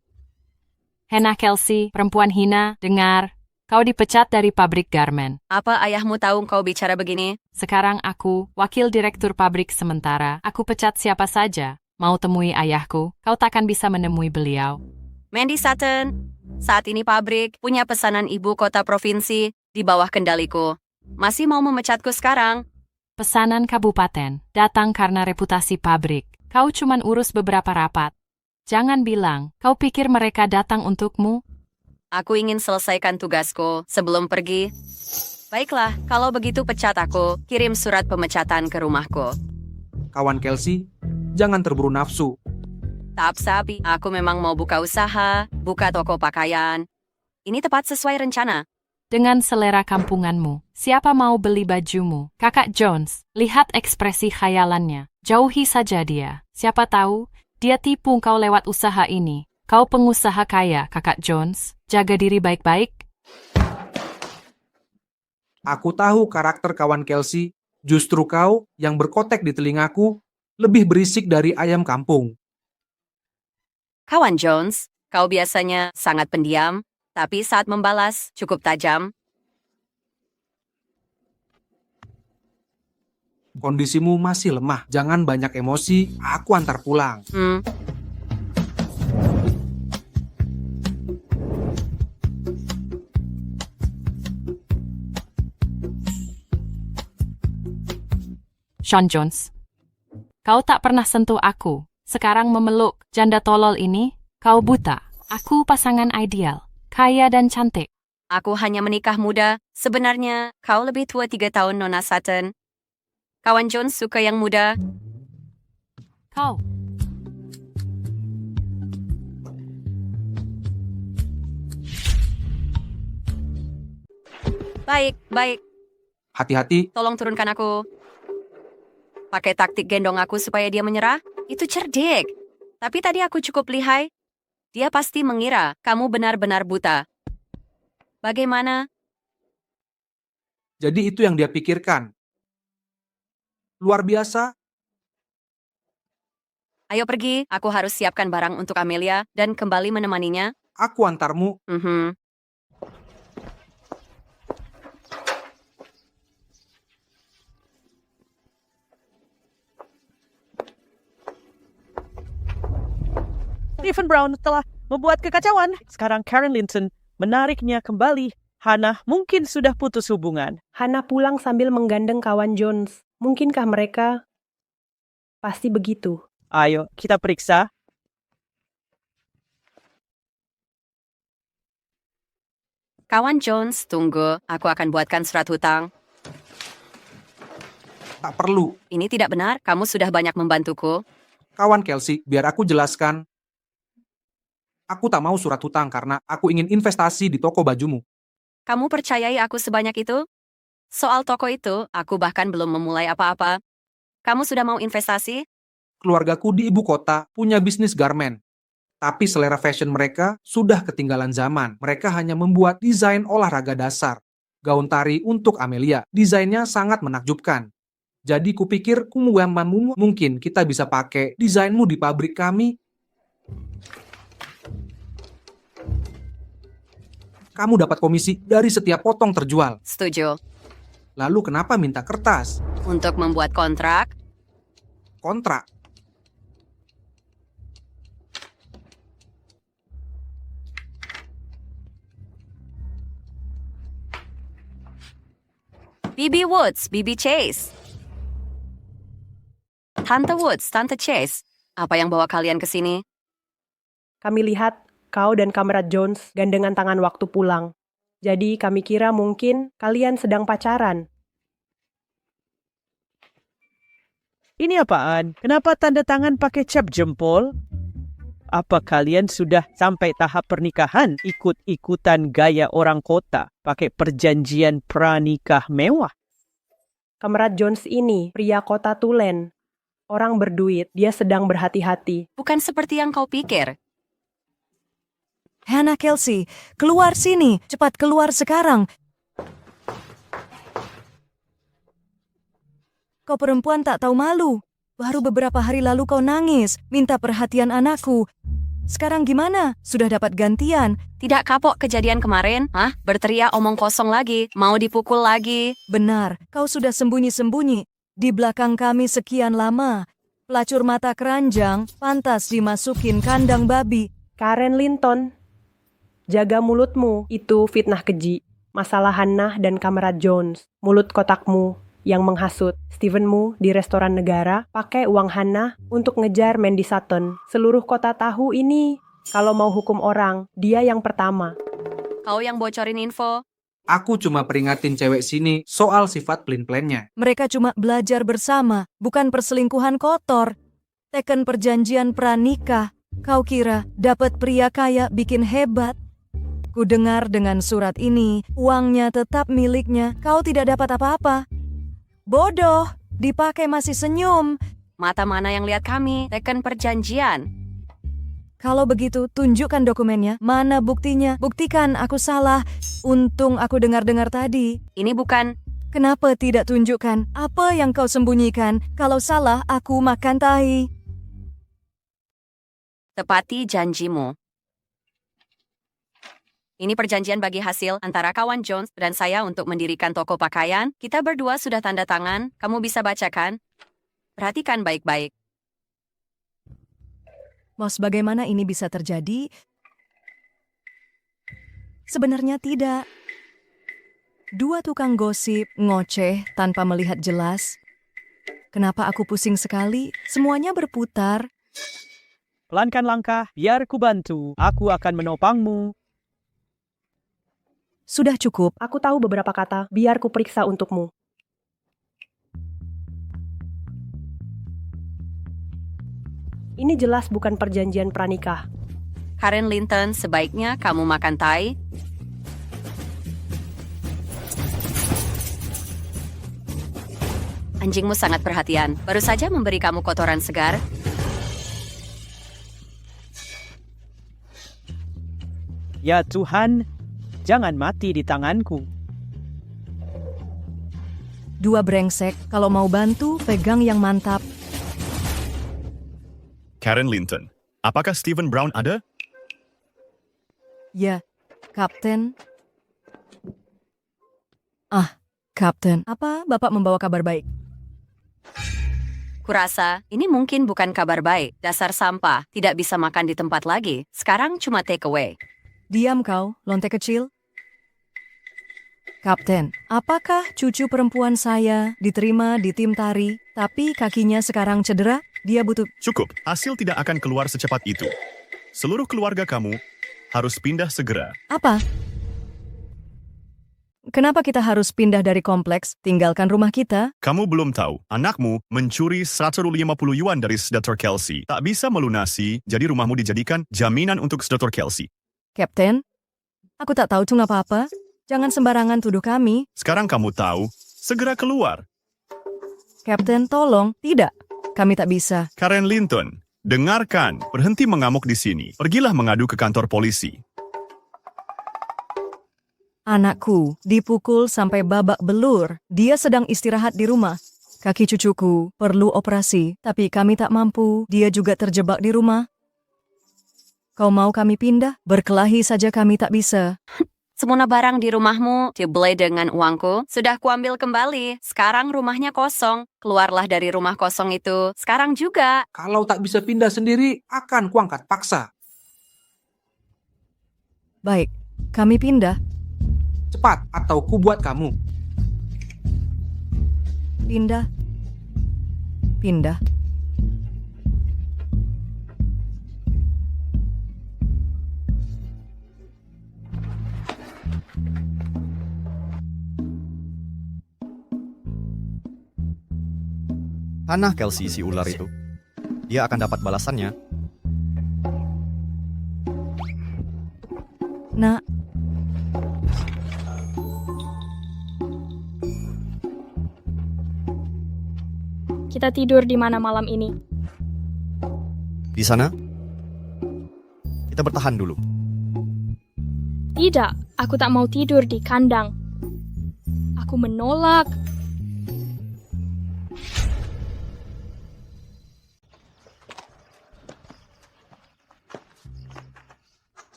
P: Hannah Kelsey, perempuan hina, dengar. Kau dipecat dari pabrik garmen.
A: Apa ayahmu tahu kau bicara begini?
P: Sekarang aku, wakil direktur pabrik sementara. Aku pecat siapa saja. Mau temui ayahku, kau takkan bisa menemui beliau.
A: Mandy Sutton, Saat ini pabrik punya pesanan ibu kota provinsi di bawah kendaliku. Masih mau memecatku sekarang?
P: Pesanan kabupaten datang karena reputasi pabrik. Kau cuman urus beberapa rapat. Jangan bilang, kau pikir mereka datang untukmu?
A: Aku ingin selesaikan tugasku sebelum pergi. Baiklah, kalau begitu pecat aku. Kirim surat pemecatan ke rumahku.
I: Kawan Kelsey, jangan terburu nafsu.
A: Tak sabi, aku memang mau buka usaha, buka toko pakaian. Ini tepat sesuai rencana.
P: Dengan selera kampunganmu, siapa mau beli bajumu? Kakak Jones, lihat ekspresi khayalannya. Jauhi saja dia. Siapa tahu, dia tipu kau lewat usaha ini. Kau pengusaha kaya, Kakak Jones. Jaga diri baik-baik.
I: Aku tahu karakter kawan Kelsey. Justru kau yang berkotek di telingaku lebih berisik dari ayam kampung.
A: Kawan Jones, kau biasanya sangat pendiam, tapi saat membalas cukup tajam.
I: Kondisimu masih lemah. Jangan banyak emosi. Aku antar pulang.
P: Sean Jones, kau tak pernah sentuh aku. Sekarang memeluk janda tolol ini, kau buta. Aku pasangan ideal, kaya dan cantik.
A: Aku hanya menikah muda. Sebenarnya, kau lebih tua 3 tahun, Nona Sutton. Kawan Jones suka yang muda.
P: Kau.
A: Baik.
I: Hati-hati.
A: Tolong turunkan aku. Pakai taktik gendong aku supaya dia menyerah? Itu cerdik. Tapi tadi aku cukup lihai. Dia pasti mengira kamu benar-benar buta. Bagaimana?
I: Jadi itu yang dia pikirkan. Luar biasa.
A: Ayo pergi, aku harus siapkan barang untuk Amelia dan kembali menemaninya.
I: Aku antarmu.
D: Stephen Brown telah membuat kekacauan. Sekarang Karen Linton menariknya kembali. Hannah mungkin sudah putus hubungan.
C: Hannah pulang sambil menggandeng kawan Jones. Mungkinkah mereka? Pasti begitu.
D: Ayo, kita periksa.
A: Kawan Jones, tunggu. Aku akan buatkan surat hutang.
I: Tak perlu.
A: Ini tidak benar. Kamu sudah banyak membantuku.
I: Kawan Kelsey, biar aku jelaskan. Aku tak mau surat hutang karena aku ingin investasi di toko bajumu.
A: Kamu percayai aku sebanyak itu? Soal toko itu, aku bahkan belum memulai apa-apa. Kamu sudah mau investasi?
I: Keluargaku di ibu kota punya bisnis garment. Tapi selera fashion mereka sudah ketinggalan zaman. Mereka hanya membuat desain olahraga dasar. Gaun tari untuk Amelia. Desainnya sangat menakjubkan. Jadi kupikir mungkin kita bisa pakai desainmu di pabrik kami. Kamu dapat komisi dari setiap potong terjual.
A: Setuju.
I: Lalu kenapa minta kertas?
A: Untuk membuat kontrak?
I: Kontrak?
A: Bibi Woods, Bibi Chase. Tante Woods, Tante Chase. Apa yang bawa kalian ke sini?
C: Kami lihat kau dan Kamerat Jones gandengan tangan waktu pulang. Jadi kami kira mungkin kalian sedang pacaran.
D: Ini apaan? Kenapa tanda tangan pakai cap jempol? Apa kalian sudah sampai tahap pernikahan? Ikut-ikutan gaya orang kota, pakai perjanjian pranikah mewah.
C: Kamerat Jones ini pria kota tulen. Orang berduit, dia sedang berhati-hati.
A: Bukan seperti yang kau pikir.
G: Hannah Kelsey, keluar sini. Cepat keluar sekarang. Kau perempuan tak tahu malu. Baru beberapa hari lalu kau nangis, minta perhatian anakku. Sekarang gimana? Sudah dapat gantian?
A: Tidak kapok kejadian kemarin? Berteriak omong kosong lagi? Mau dipukul lagi?
G: Benar, kau sudah sembunyi-sembunyi. Di belakang kami sekian lama. Pelacur mata keranjang pantas dimasukin kandang babi.
C: Karen Linton. Jaga mulutmu, itu fitnah keji. Masalah Hannah dan Kamerat Jones. Mulut kotakmu yang menghasut. Stevenmu di restoran negara pakai uang Hannah untuk ngejar Mandy Sutton. Seluruh kota tahu ini. Kalau mau hukum orang, dia yang pertama.
A: Kau yang bocorin info.
I: Aku cuma peringatin cewek sini soal sifat pelin-pelinnya.
G: Mereka cuma belajar bersama, bukan perselingkuhan kotor. Teken perjanjian pranikah. Kau kira dapat pria kaya bikin hebat? Ku dengar dengan surat ini, uangnya tetap miliknya. Kau tidak dapat apa-apa. Bodoh, dipakai masih senyum.
A: Mata mana yang lihat kami? Teken perjanjian.
G: Kalau begitu, tunjukkan dokumennya. Mana buktinya? Buktikan aku salah. Untung aku dengar-dengar tadi.
A: Ini bukan.
G: Kenapa tidak tunjukkan? Apa yang kau sembunyikan? Kalau salah, aku makan tahi.
A: Tepati janjimu. Ini perjanjian bagi hasil antara kawan Jones dan saya untuk mendirikan toko pakaian. Kita berdua sudah tanda tangan. Kamu bisa bacakan. Perhatikan baik-baik.
G: Bos, bagaimana ini bisa terjadi? Sebenarnya tidak. Dua tukang gosip ngoceh tanpa melihat jelas. Kenapa aku pusing sekali? Semuanya berputar.
D: Pelankan langkah, biar ku bantu. Aku akan menopangmu.
G: Sudah cukup.
C: Aku tahu beberapa kata, biar ku periksa untukmu. Ini jelas bukan perjanjian pranikah.
A: Karen Linton, sebaiknya kamu makan Thai. Anjingmu sangat perhatian. Baru saja memberi kamu kotoran segar.
D: Ya Tuhan, jangan mati di tanganku.
G: Dua brengsek, kalau mau bantu, pegang yang mantap.
U: Karen Linton, apakah Stephen Brown ada?
G: Ya, Kapten. Kapten, apa Bapak membawa kabar baik?
A: Kurasa, ini mungkin bukan kabar baik. Dasar sampah, tidak bisa makan di tempat lagi. Sekarang cuma take away.
G: Diam kau, lonte kecil. Kapten, apakah cucu perempuan saya diterima di tim tari, tapi kakinya sekarang cedera? Dia butuh...
U: Cukup, hasil tidak akan keluar secepat itu. Seluruh keluarga kamu harus pindah segera.
G: Apa? Kenapa kita harus pindah dari kompleks, tinggalkan rumah kita?
U: Kamu belum tahu, anakmu mencuri 150 yuan dari Dr. Kelsey. Tak bisa melunasi, jadi rumahmu dijadikan jaminan untuk Dr. Kelsey.
G: Kapten, aku tak tahu cung apa-apa. Jangan sembarangan tuduh kami.
U: Sekarang kamu tahu, segera keluar.
G: Kapten, tolong. Tidak, kami tak bisa.
U: Karen Linton, dengarkan, berhenti mengamuk di sini. Pergilah mengadu ke kantor polisi.
G: Anakku dipukul sampai babak belur. Dia sedang istirahat di rumah. Kaki cucuku perlu operasi, tapi kami tak mampu. Dia juga terjebak di rumah. Kau mau kami pindah? Berkelahi saja kami tak bisa.
A: Semua barang di rumahmu dibeli dengan uangku. Sudah kuambil kembali. Sekarang rumahnya kosong. Keluarlah dari rumah kosong itu. Sekarang juga.
I: Kalau tak bisa pindah sendiri, akan kuangkat paksa.
G: Baik, kami pindah.
I: Cepat, atau ku buat kamu.
G: Pindah. Pindah.
F: Hannah Kelsey si ular itu. Dia akan dapat balasannya.
G: Nak.
H: Kita tidur di mana malam ini?
F: Di sana, kita bertahan dulu.
H: Tidak, aku tak mau tidur di kandang. Aku menolak.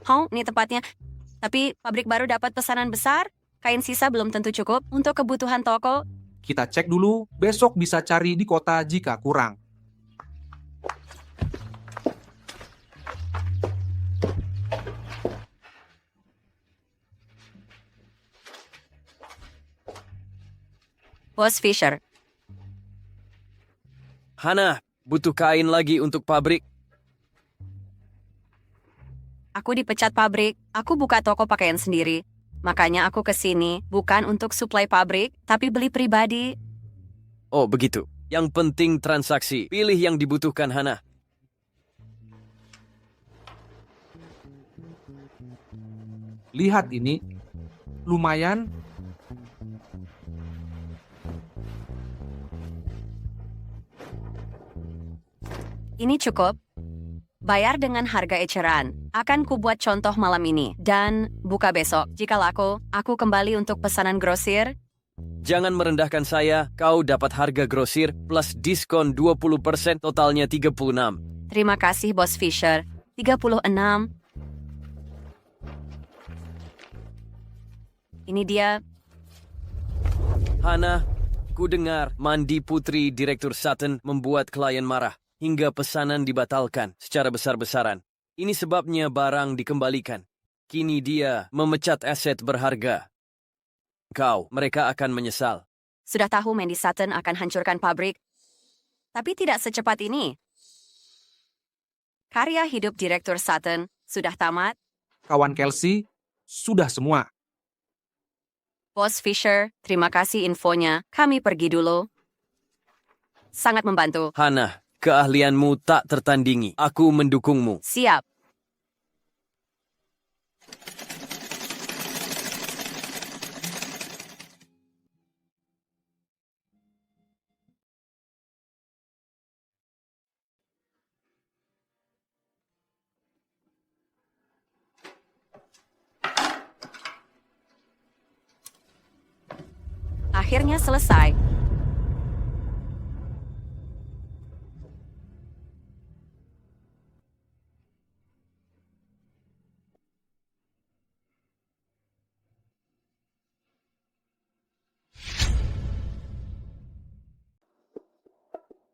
A: Oh, ini tempatnya. Tapi pabrik baru dapat pesanan besar. Kain sisa belum tentu cukup untuk kebutuhan toko.
I: Kita cek dulu, besok bisa cari di kota jika kurang.
A: Bos Fisher,
N: Hana, butuh kain lagi untuk pabrik.
A: aku dipecat pabrik. Aku buka toko pakaian sendiri. Makanya aku ke sini bukan untuk suplai pabrik, tapi beli pribadi.
N: Oh, begitu. Yang penting transaksi. Pilih yang dibutuhkan, Hana.
I: Lihat ini. Lumayan.
A: Ini cukup. Bayar dengan harga eceran. Akan kubuat contoh malam ini. Dan buka besok. Jika laku, aku kembali untuk pesanan grosir.
N: Jangan merendahkan saya. Kau dapat harga grosir plus diskon 20%, totalnya 36.
A: Terima kasih, Bos Fisher. 36. Ini dia.
N: Hana, ku dengar mandi putri Direktur Sutton membuat klien marah. Hingga pesanan dibatalkan secara besar-besaran. Ini sebabnya barang dikembalikan. Kini dia memecat aset berharga. Mereka akan menyesal.
A: Sudah tahu Mandy Sutton akan hancurkan pabrik. Tapi tidak secepat ini. Karya hidup Direktur Sutton sudah tamat.
I: Kawan Kelsey, sudah semua.
A: Bos Fisher, terima kasih infonya. Kami pergi dulu. Sangat membantu.
N: Hana, keahlianmu tak tertandingi. Aku mendukungmu.
A: Siap. Akhirnya selesai.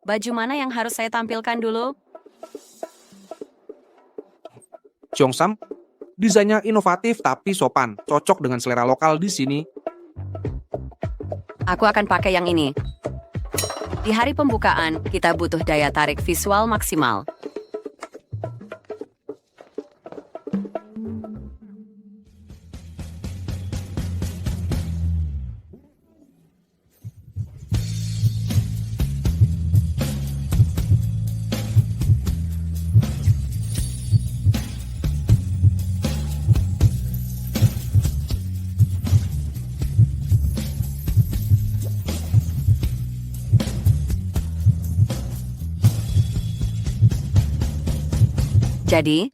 A: Baju mana yang harus saya tampilkan dulu?
I: Cheongsam, desainnya inovatif tapi sopan, cocok dengan selera lokal di sini.
A: Aku akan pakai yang ini. Di hari pembukaan, kita butuh daya tarik visual maksimal. Jadi,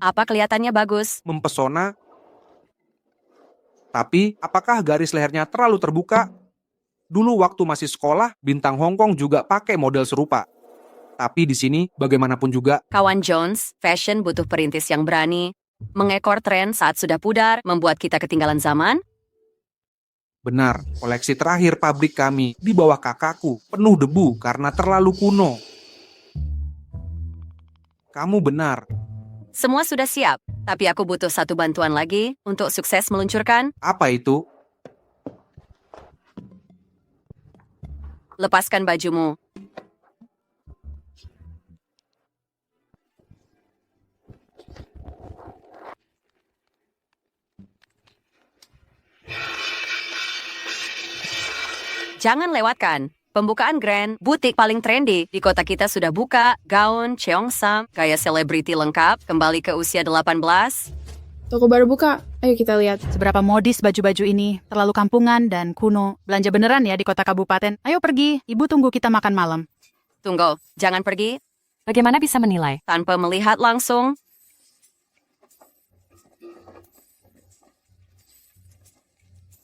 A: apa kelihatannya bagus?
I: Mempesona. Tapi, apakah garis lehernya terlalu terbuka? Dulu waktu masih sekolah, bintang Hong Kong juga pakai model serupa. Tapi di sini, bagaimanapun juga,
A: Kawan Jones, fashion butuh perintis yang berani. Mengekor tren saat sudah pudar, membuat kita ketinggalan zaman.
I: benar, koleksi terakhir pabrik kami di bawah kakakku penuh debu karena terlalu kuno. Kamu benar.
A: Semua sudah siap, tapi aku butuh satu bantuan lagi untuk sukses meluncurkan.
I: Apa itu?
A: Lepaskan bajumu. Jangan lewatkan. Pembukaan grand, butik paling trendy di kota kita sudah buka, gaun, Cheongsam, gaya selebriti lengkap, kembali ke usia 18.
E: Toko baru buka, ayo kita lihat. Seberapa modis baju-baju ini, terlalu kampungan dan kuno. Belanja beneran ya di kota kabupaten. Ayo pergi, ibu tunggu kita makan malam.
A: Tunggu, jangan pergi.
P: Bagaimana bisa menilai?
A: Tanpa melihat langsung.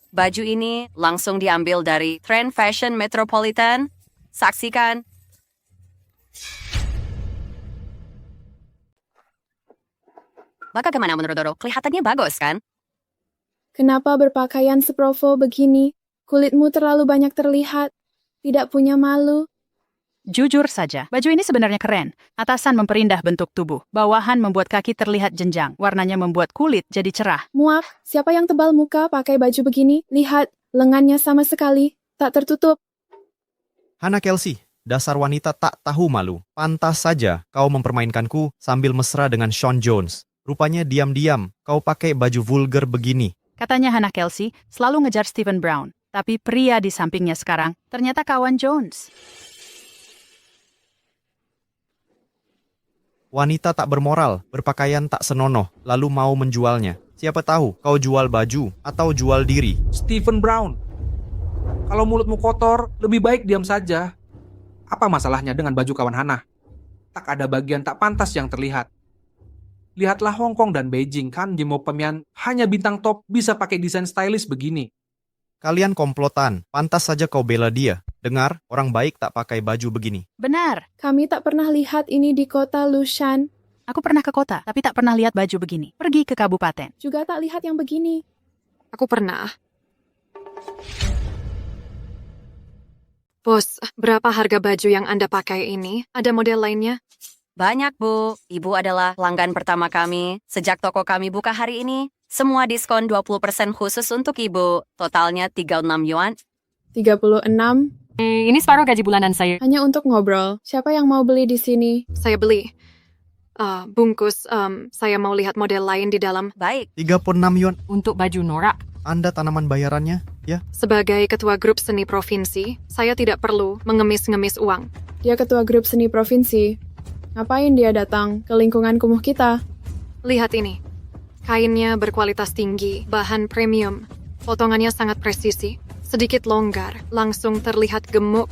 A: Baju ini langsung diambil dari Trend Fashion Metropolitan. Saksikan. Bagaimana menurut Doro? Kelihatannya bagus, kan?
E: Kenapa berpakaian seprovo begini? Kulitmu terlalu banyak terlihat. Tidak punya malu.
V: Jujur saja, baju ini sebenarnya keren. Atasan memperindah bentuk tubuh. Bawahan membuat kaki terlihat jenjang. Warnanya membuat kulit jadi cerah.
E: Muak, siapa yang tebal muka pakai baju begini? Lihat, lengannya sama sekali.
O: tak tertutup.
F: Hannah Kelsey, dasar wanita tak tahu malu. Pantas saja kau mempermainkanku sambil mesra dengan Sean Jones. Rupanya diam-diam kau pakai baju vulgar begini.
V: Katanya Hannah Kelsey selalu ngejar Stephen Brown. Tapi pria di sampingnya sekarang ternyata kawan Jones.
F: Wanita tak bermoral, berpakaian tak senonoh, lalu mau menjualnya. Siapa tahu kau jual baju atau jual diri.
I: Stephen Brown, kalau mulutmu kotor, lebih baik diam saja. Apa masalahnya dengan baju kawan Hannah? Tak ada bagian tak pantas yang terlihat. Lihatlah Hong Kong dan Beijing kan, Jimo Pemian hanya bintang top bisa pakai desain stylish begini.
F: Kalian komplotan, pantas saja kau bela dia. Dengar, orang baik tak pakai baju begini.
V: Benar.
O: Kami tak pernah lihat ini di kota Lushan.
V: Aku pernah ke kota, tapi tak pernah lihat baju begini. Pergi ke kabupaten.
O: Juga tak lihat yang begini.
J: Aku pernah. Bos, berapa harga baju yang Anda pakai ini? Ada model lainnya?
A: Banyak, Bu. Ibu adalah pelanggan pertama kami. Sejak toko kami buka hari ini, semua diskon 20% khusus untuk Ibu. Totalnya 36 yuan.
O: 36.
P: Ini separuh gaji bulanan saya.
O: Hanya untuk ngobrol. Siapa yang mau beli di sini?
J: Saya beli. Bungkus, saya mau lihat model lain di dalam.
A: Baik.
F: 36 yuan.
P: Untuk baju norak.
F: Anda tanaman bayarannya, ya?
J: Sebagai ketua grup seni provinsi, saya tidak perlu mengemis-ngemis uang.
O: Dia ketua grup seni provinsi. Ngapain dia datang ke lingkungan kumuh kita?
J: Lihat ini. Kainnya berkualitas tinggi, bahan premium. Potongannya sangat presisi, sedikit longgar, langsung terlihat gemuk.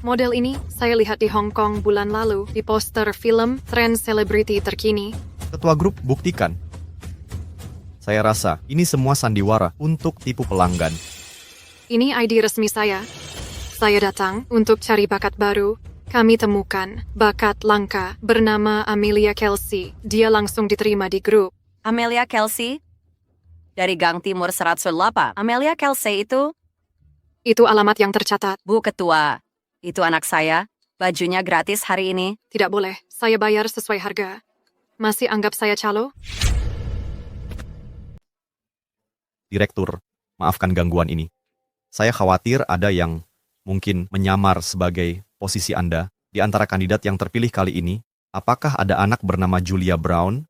J: Model ini saya lihat di Hong Kong bulan lalu di poster film tren selebriti terkini.
F: Ketua grup, buktikan. Saya rasa ini semua sandiwara untuk tipu pelanggan.
J: Ini ID resmi saya. Saya datang untuk cari bakat baru. Kami temukan bakat langka bernama Amelia Kelsey. Dia langsung diterima di grup.
A: Amelia Kelsey? Dari Gang Timur 108. Amelia Kelsey itu?
J: Itu alamat yang tercatat.
A: Bu Ketua, itu anak saya. Bajunya gratis hari ini.
J: Tidak boleh. Saya bayar sesuai harga. Masih anggap saya calo?
F: Direktur, maafkan gangguan ini. Saya khawatir ada yang mungkin menyamar sebagai posisi Anda di antara kandidat yang terpilih kali ini. Apakah ada anak bernama Julia Brown?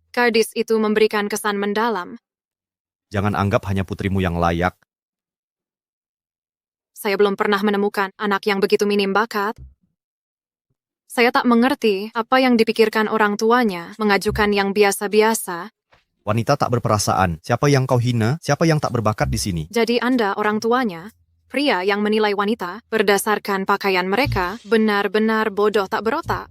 J: Gadis itu memberikan kesan mendalam.
F: Jangan anggap hanya putrimu yang layak.
J: Saya belum pernah menemukan anak yang begitu minim bakat. Saya tak mengerti apa yang dipikirkan orang tuanya mengajukan yang biasa-biasa.
F: Wanita tak berperasaan. Siapa yang kau hina? Siapa yang tak berbakat di sini?
J: Jadi Anda orang tuanya, pria yang menilai wanita berdasarkan pakaian mereka, benar-benar bodoh tak berotak.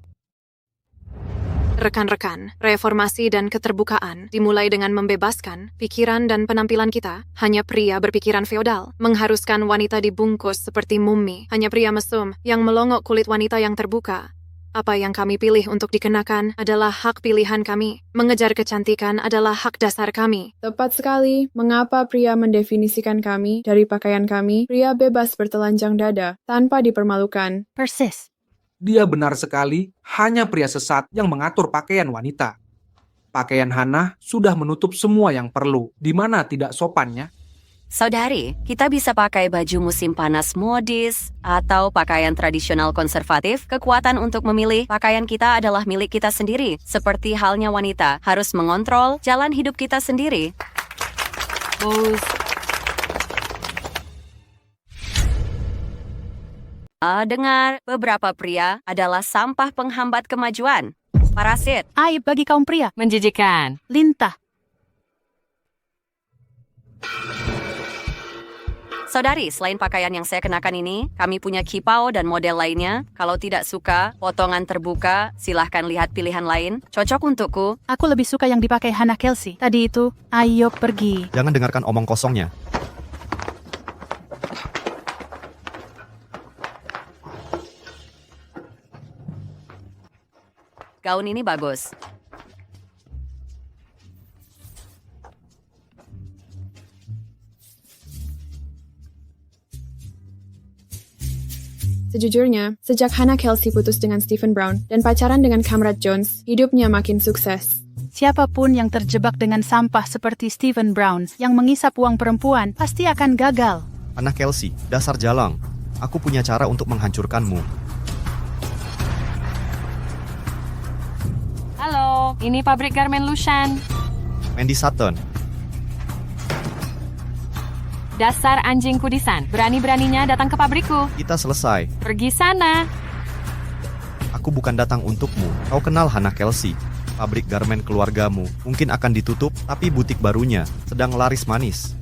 J: Rekan-rekan, reformasi dan keterbukaan dimulai dengan membebaskan pikiran dan penampilan kita. Hanya pria berpikiran feodal, mengharuskan wanita dibungkus seperti mumi. Hanya pria mesum yang melongok kulit wanita yang terbuka. Apa yang kami pilih untuk dikenakan adalah hak pilihan kami. Mengejar kecantikan adalah hak dasar kami.
O: Tepat sekali. Mengapa pria mendefinisikan kami dari pakaian kami? Pria bebas bertelanjang dada, tanpa dipermalukan.
V: Persis.
I: Dia benar sekali, hanya pria sesat yang mengatur pakaian wanita. Pakaian Hannah sudah menutup semua yang perlu, di mana tidak sopannya.
A: Saudari, kita bisa pakai baju musim panas modis atau pakaian tradisional konservatif. Kekuatan untuk memilih pakaian kita adalah milik kita sendiri. Seperti halnya wanita, harus mengontrol jalan hidup kita sendiri.
P: Bos.
A: Dengar, beberapa pria adalah sampah penghambat kemajuan. Parasit.
V: Aib bagi kaum pria.
P: Menjijikan.
V: Lintah.
A: Saudari, selain pakaian yang saya kenakan ini, kami punya kipau dan model lainnya. Kalau tidak suka, potongan terbuka, silahkan lihat pilihan lain. Cocok untukku.
V: Aku lebih suka yang dipakai Hannah Kelsey. Tadi itu, ayo pergi.
F: Jangan dengarkan omong kosongnya.
A: Gaun ini bagus.
O: Sejujurnya, sejak Hannah Kelsey putus dengan Stephen Brown dan pacaran dengan Kamrat Jones, hidupnya makin sukses.
V: Siapapun yang terjebak dengan sampah seperti Stephen Brown yang mengisap uang perempuan pasti akan gagal.
F: Hana Kelsey, dasar jalang. Aku punya cara untuk menghancurkanmu.
P: Halo, ini pabrik garmen Lushan.
F: Mandy Sutton,
P: Dasar anjing kudisan, berani-beraninya datang ke pabrikku.
F: kita selesai.
P: Pergi sana.
F: Aku bukan datang untukmu. Kau kenal Hana Kelsey. Pabrik garmen keluargamu mungkin akan ditutup, tapi butik barunya sedang laris manis.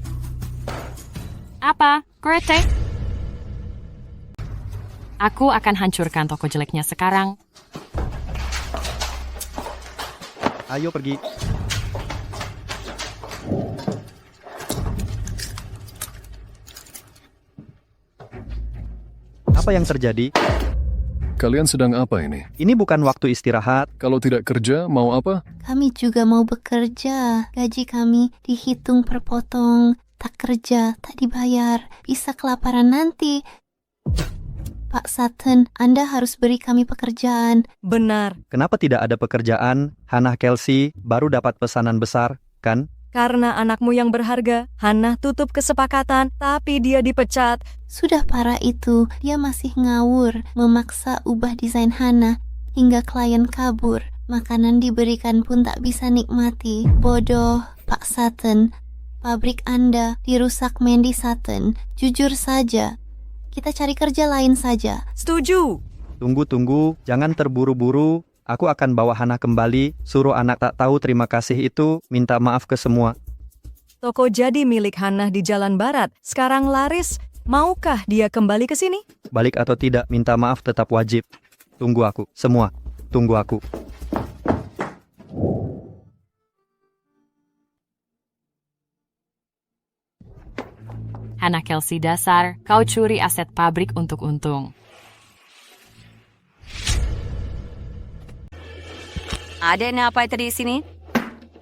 P: Apa? Kretek? Aku akan hancurkan toko jeleknya sekarang.
F: Ayo pergi.
K: Apa yang terjadi?
M: Kalian sedang apa ini?
K: Ini bukan waktu istirahat.
M: Kalau tidak kerja, mau apa?
Q: Kami juga mau bekerja. Gaji kami dihitung per potong. Tak kerja, tak dibayar. Bisa kelaparan nanti. Pak Sutton, Anda harus beri kami pekerjaan.
G: Benar.
K: Kenapa tidak ada pekerjaan? Hana Kelsey baru dapat pesanan besar, kan?
G: Karena anakmu yang berharga, Hannah tutup kesepakatan, tapi dia dipecat.
Q: Sudah parah itu, dia masih ngawur, memaksa ubah desain Hannah, hingga klien kabur. Makanan diberikan pun tak bisa nikmati. Bodoh, Pak Sutton. Pabrik Anda dirusak Mandy Sutton. Jujur saja, kita cari kerja lain saja.
G: Setuju.
K: Tunggu, jangan terburu-buru. Aku akan bawa Hana kembali, suruh anak tak tahu terima kasih itu, minta maaf ke semua.
G: Toko jadi milik Hannah di Jalan Barat, sekarang laris. Maukah dia kembali ke sini?
K: Balik atau tidak, minta maaf tetap wajib. Tunggu aku, semua. Tunggu aku.
P: Hana Kelsey dasar, kau curi aset pabrik untuk untung.
A: Ada apa tadi di sini?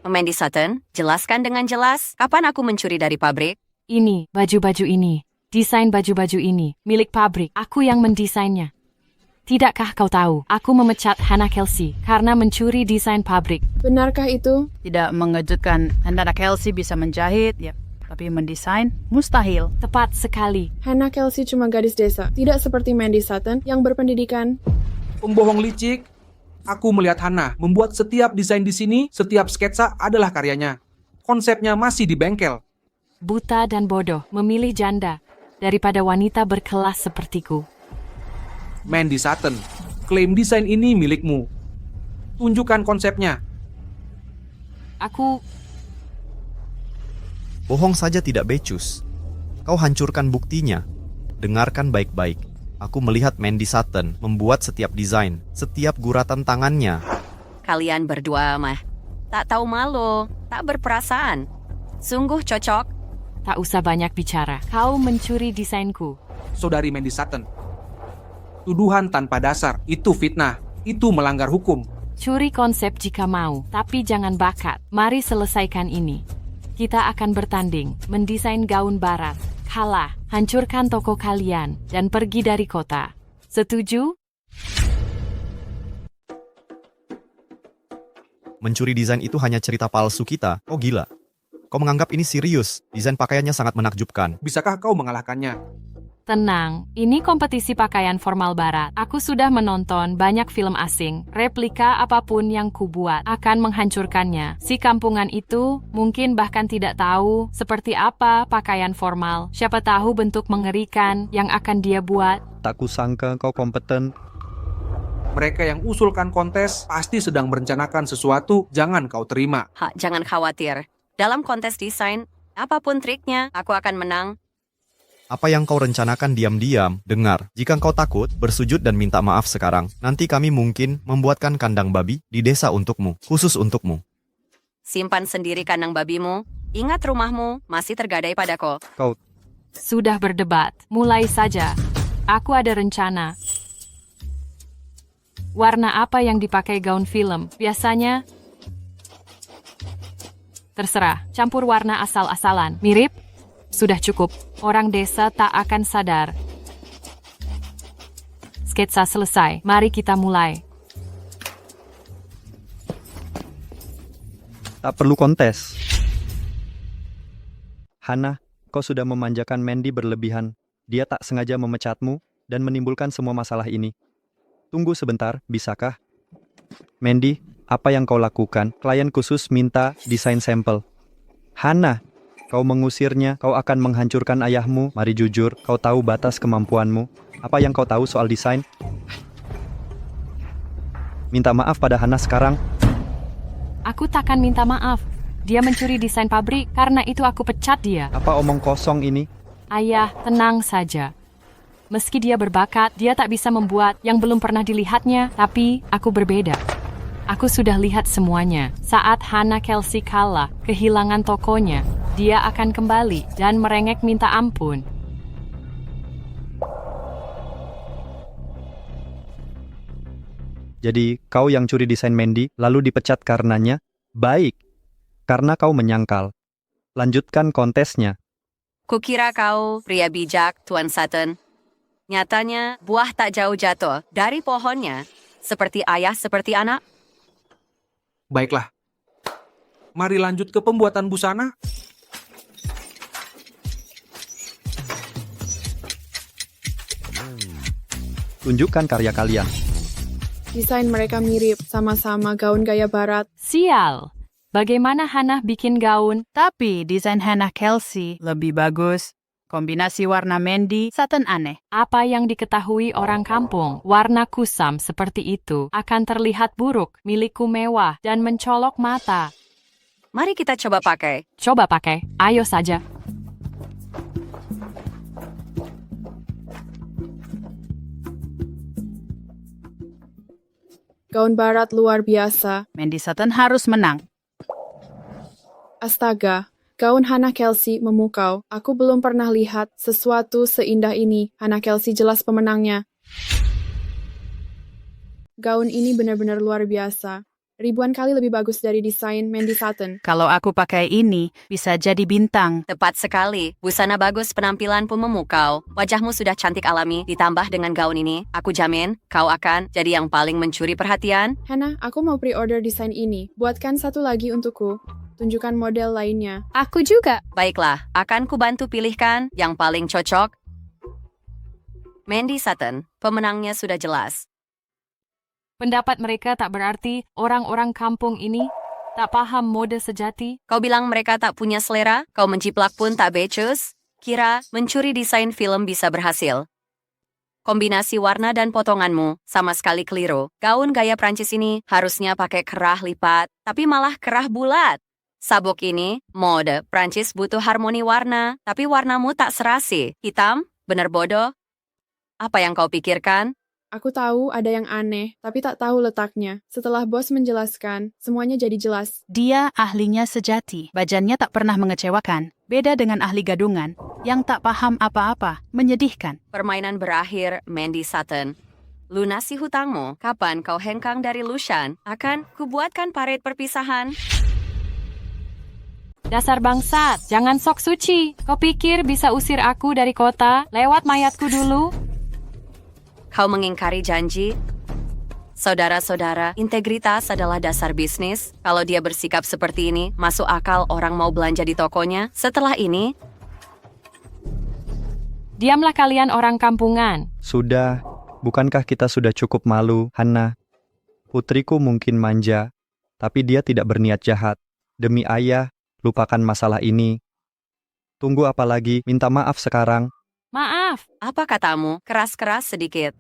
A: Mandy Sutton, jelaskan dengan jelas, kapan aku mencuri dari pabrik?
P: Ini, baju-baju ini, desain baju-baju ini, milik pabrik, aku yang mendesainnya. Tidakkah kau tahu, aku memecat Hana Kelsey karena mencuri desain pabrik.
E: Benarkah itu?
V: Tidak mengejutkan. Hana Kelsey bisa menjahit, ya, tapi mendesain mustahil.
P: Tepat sekali.
E: Hana Kelsey cuma gadis desa, tidak seperti Mandy Sutton yang berpendidikan.
I: Pembohong licik. Aku melihat Hana membuat setiap desain di sini, setiap sketsa adalah karyanya. Konsepnya masih di bengkel.
P: Buta dan bodoh memilih janda daripada wanita berkelas sepertiku.
I: Mandy Sutton, klaim desain ini milikmu. Tunjukkan konsepnya.
P: Aku...
F: Bohong saja tidak becus. Kau hancurkan buktinya. Dengarkan baik-baik. Aku melihat Mandy Sutton membuat setiap desain, setiap guratan tangannya.
A: Kalian berdua mah tak tahu malu, tak berperasaan. Sungguh cocok.
P: Tak usah banyak bicara. Kau mencuri desainku.
I: Saudari Mandy Sutton, tuduhan tanpa dasar, itu fitnah, itu melanggar hukum.
P: Curi konsep jika mau, tapi jangan bakat. Mari selesaikan ini. Kita akan bertanding, mendesain gaun barat. Kalah, hancurkan toko kalian, dan pergi dari kota. Setuju?
F: Mencuri desain itu hanya cerita palsu kita. Kau gila. Kau menganggap ini serius. Desain pakaiannya sangat menakjubkan.
I: Bisakah kau mengalahkannya?
P: Tenang, ini kompetisi pakaian formal barat. Aku sudah menonton banyak film asing. Replika apapun yang kubuat akan menghancurkannya. Si kampungan itu mungkin bahkan tidak tahu seperti apa pakaian formal. Siapa tahu bentuk mengerikan yang akan dia buat.
K: Tak kusangka kau kompeten.
I: Mereka yang usulkan kontes pasti sedang merencanakan sesuatu, jangan kau terima.
A: Jangan khawatir. Dalam kontes desain, apapun triknya, aku akan menang.
F: Apa yang kau rencanakan diam-diam, dengar. Jika kau takut, bersujud dan minta maaf sekarang. Nanti kami mungkin membuatkan kandang babi di desa untukmu, khusus untukmu.
A: Simpan sendiri kandang babimu. Ingat rumahmu masih tergadai padaku.
K: Kau
P: sudah berdebat. Mulai saja. Aku ada rencana. Warna apa yang dipakai gaun film? Biasanya terserah. Campur warna asal-asalan. Mirip? Sudah cukup. Orang desa tak akan sadar. Sketsa selesai. Mari kita mulai.
K: tak perlu kontes. Hana, Kau sudah memanjakan Mandy berlebihan. Dia tak sengaja memecatmu dan menimbulkan semua masalah ini. Tunggu sebentar, bisakah? Mandy, apa yang kau lakukan? Klien khusus minta desain sampel. Hana, kau mengusirnya, kau akan menghancurkan ayahmu. Mari jujur, kau tahu batas kemampuanmu. Apa yang kau tahu soal desain? Minta maaf pada Hana sekarang.
P: Aku takkan minta maaf. Dia mencuri desain pabrik, karena itu aku pecat dia.
K: Apa omong kosong ini?
P: Ayah, tenang saja. Meski dia berbakat, dia tak bisa membuat yang belum pernah dilihatnya, tapi aku berbeda. Aku sudah lihat semuanya. Saat Hana Kelsey kalah, kehilangan tokonya, dia akan kembali dan merengek minta ampun.
K: Jadi, kau yang curi desain Mandy, lalu dipecat karenanya? Baik, karena kau menyangkal. Lanjutkan kontesnya.
A: Kukira kau pria bijak, Tuan Sutton. Nyatanya, buah tak jauh jatuh dari pohonnya. Seperti ayah, seperti anak.
I: Baiklah. Mari lanjut ke pembuatan busana.
K: Tunjukkan karya kalian.
L: Desain mereka mirip, sama-sama gaun gaya barat.
P: Sial! Bagaimana Hana bikin gaun?
V: Tapi desain Hana Kelsey lebih bagus. Kombinasi warna Mandy, Sutton aneh.
P: Apa yang diketahui orang kampung, warna kusam seperti itu akan terlihat buruk, milikku mewah, dan mencolok mata.
A: Mari kita coba pakai.
P: Coba pakai, ayo saja.
L: Gaun barat luar biasa.
V: Mandy Sutton harus menang.
L: Astaga, gaun Hana Kelsey memukau. Aku belum pernah lihat sesuatu seindah ini. Hana Kelsey jelas pemenangnya. Gaun ini benar-benar luar biasa. Ribuan kali lebih bagus dari desain Mandy Sutton.
V: Kalau aku pakai ini, bisa jadi bintang.
A: Tepat sekali. Busana bagus, penampilan pun memukau. Wajahmu sudah cantik alami, ditambah dengan gaun ini. Aku jamin, kau akan jadi yang paling mencuri perhatian.
L: Hana, aku mau pre-order desain ini. Buatkan satu lagi untukku. Tunjukkan model lainnya.
H: Aku juga.
A: Baiklah, akan kubantu pilihkan yang paling cocok. Mandy Sutton, pemenangnya sudah jelas.
P: Pendapat mereka tak berarti orang-orang kampung ini tak paham mode sejati.
A: Kau bilang mereka tak punya selera? Kau menjiplak pun tak becus? Kira mencuri desain film bisa berhasil? Kombinasi warna dan potonganmu sama sekali keliru. Gaun gaya Prancis ini harusnya pakai kerah lipat, tapi malah kerah bulat. Sabuk ini, mode Prancis butuh harmoni warna, tapi warnamu tak serasi. Hitam? Bener bodoh? Apa yang kau pikirkan?
L: Aku tahu ada yang aneh, tapi tak tahu letaknya. Setelah bos menjelaskan, semuanya jadi jelas.
V: Dia ahlinya sejati. Bajannya tak pernah mengecewakan. Beda dengan ahli gadungan, yang tak paham apa-apa. Menyedihkan.
A: Permainan berakhir, Mandy Sutton. Lunasi hutangmu. Kapan kau hengkang dari Lushan? Akan kubuatkan paret perpisahan.
P: Dasar bangsat, jangan sok suci. Kau pikir bisa usir aku dari kota lewat mayatku dulu?
A: Kau mengingkari janji? Saudara-saudara, integritas adalah dasar bisnis. Kalau dia bersikap seperti ini, masuk akal orang mau belanja di tokonya. Setelah ini,
P: diamlah kalian orang kampungan.
K: Sudah, bukankah kita sudah cukup malu, Hana? Putriku mungkin manja, tapi dia tidak berniat jahat. Demi ayah, lupakan masalah ini. Tunggu apa lagi, minta maaf sekarang.
P: Maaf.
A: Apa katamu? Keras-keras sedikit.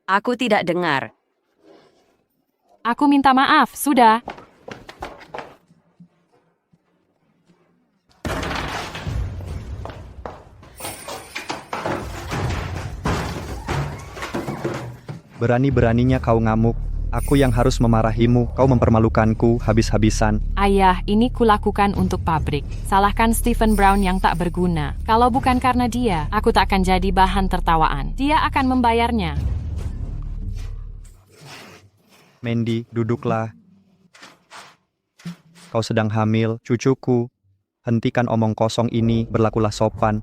A: Aku tidak dengar.
P: Aku minta maaf, sudah.
K: Berani-beraninya kau ngamuk. Aku yang harus memarahimu, kau mempermalukanku habis-habisan.
P: Ayah, ini kulakukan untuk pabrik. Salahkan Stephen Brown yang tak berguna. Kalau bukan karena dia, aku tak akan jadi bahan tertawaan. Dia akan membayarnya.
K: Mandy, duduklah. Kau sedang hamil, cucuku. Hentikan omong kosong ini, berlakulah sopan.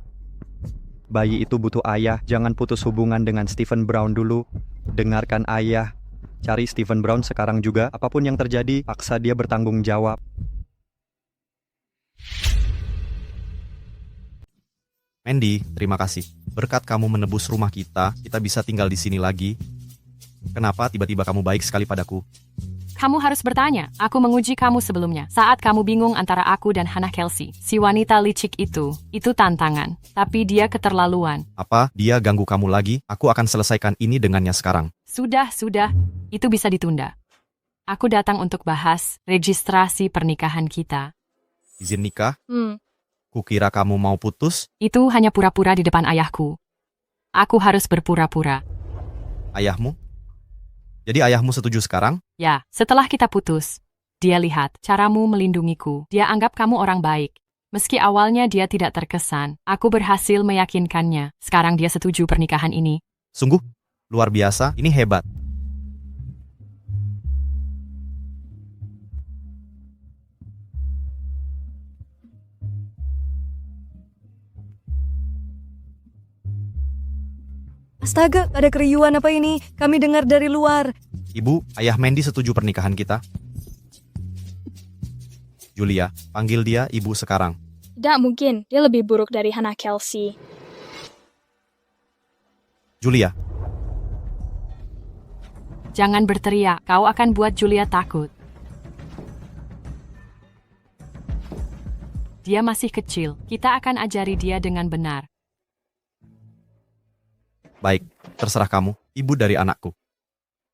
K: Bayi itu butuh ayah, jangan putus hubungan dengan Stephen Brown dulu. Dengarkan ayah. Cari Stephen Brown sekarang juga, apapun yang terjadi, paksa dia bertanggung jawab.
F: Mandy, terima kasih. Berkat kamu menebus rumah kita bisa tinggal di sini lagi. Kenapa tiba-tiba kamu baik sekali padaku?
P: Kamu harus bertanya. Aku menguji kamu sebelumnya. Saat kamu bingung antara aku dan Hannah Kelsey. Si wanita licik itu tantangan. Tapi dia keterlaluan.
F: Apa? Dia ganggu kamu lagi? Aku akan selesaikan ini dengannya sekarang.
P: Sudah. Itu bisa ditunda. Aku datang untuk bahas registrasi pernikahan kita.
F: Izin nikah? Kukira kamu mau putus?
P: Itu hanya pura-pura di depan ayahku. Aku harus berpura-pura.
F: Ayahmu? Jadi ayahmu setuju sekarang?
P: Ya, setelah kita putus, dia lihat caramu melindungiku. Dia anggap kamu orang baik. Meski awalnya dia tidak terkesan, aku berhasil meyakinkannya. Sekarang dia setuju pernikahan ini.
F: Sungguh, luar biasa, ini hebat.
G: Astaga, ada keriuhan apa ini? Kami dengar dari luar.
F: Ibu, ayah Mandy setuju pernikahan kita. Julia, panggil dia ibu sekarang.
H: Tidak mungkin, dia lebih buruk dari Hannah Kelsey.
F: Julia.
P: Jangan berteriak, kau akan buat Julia takut. Dia masih kecil, kita akan ajari dia dengan benar.
F: Baik, terserah kamu, ibu dari anakku.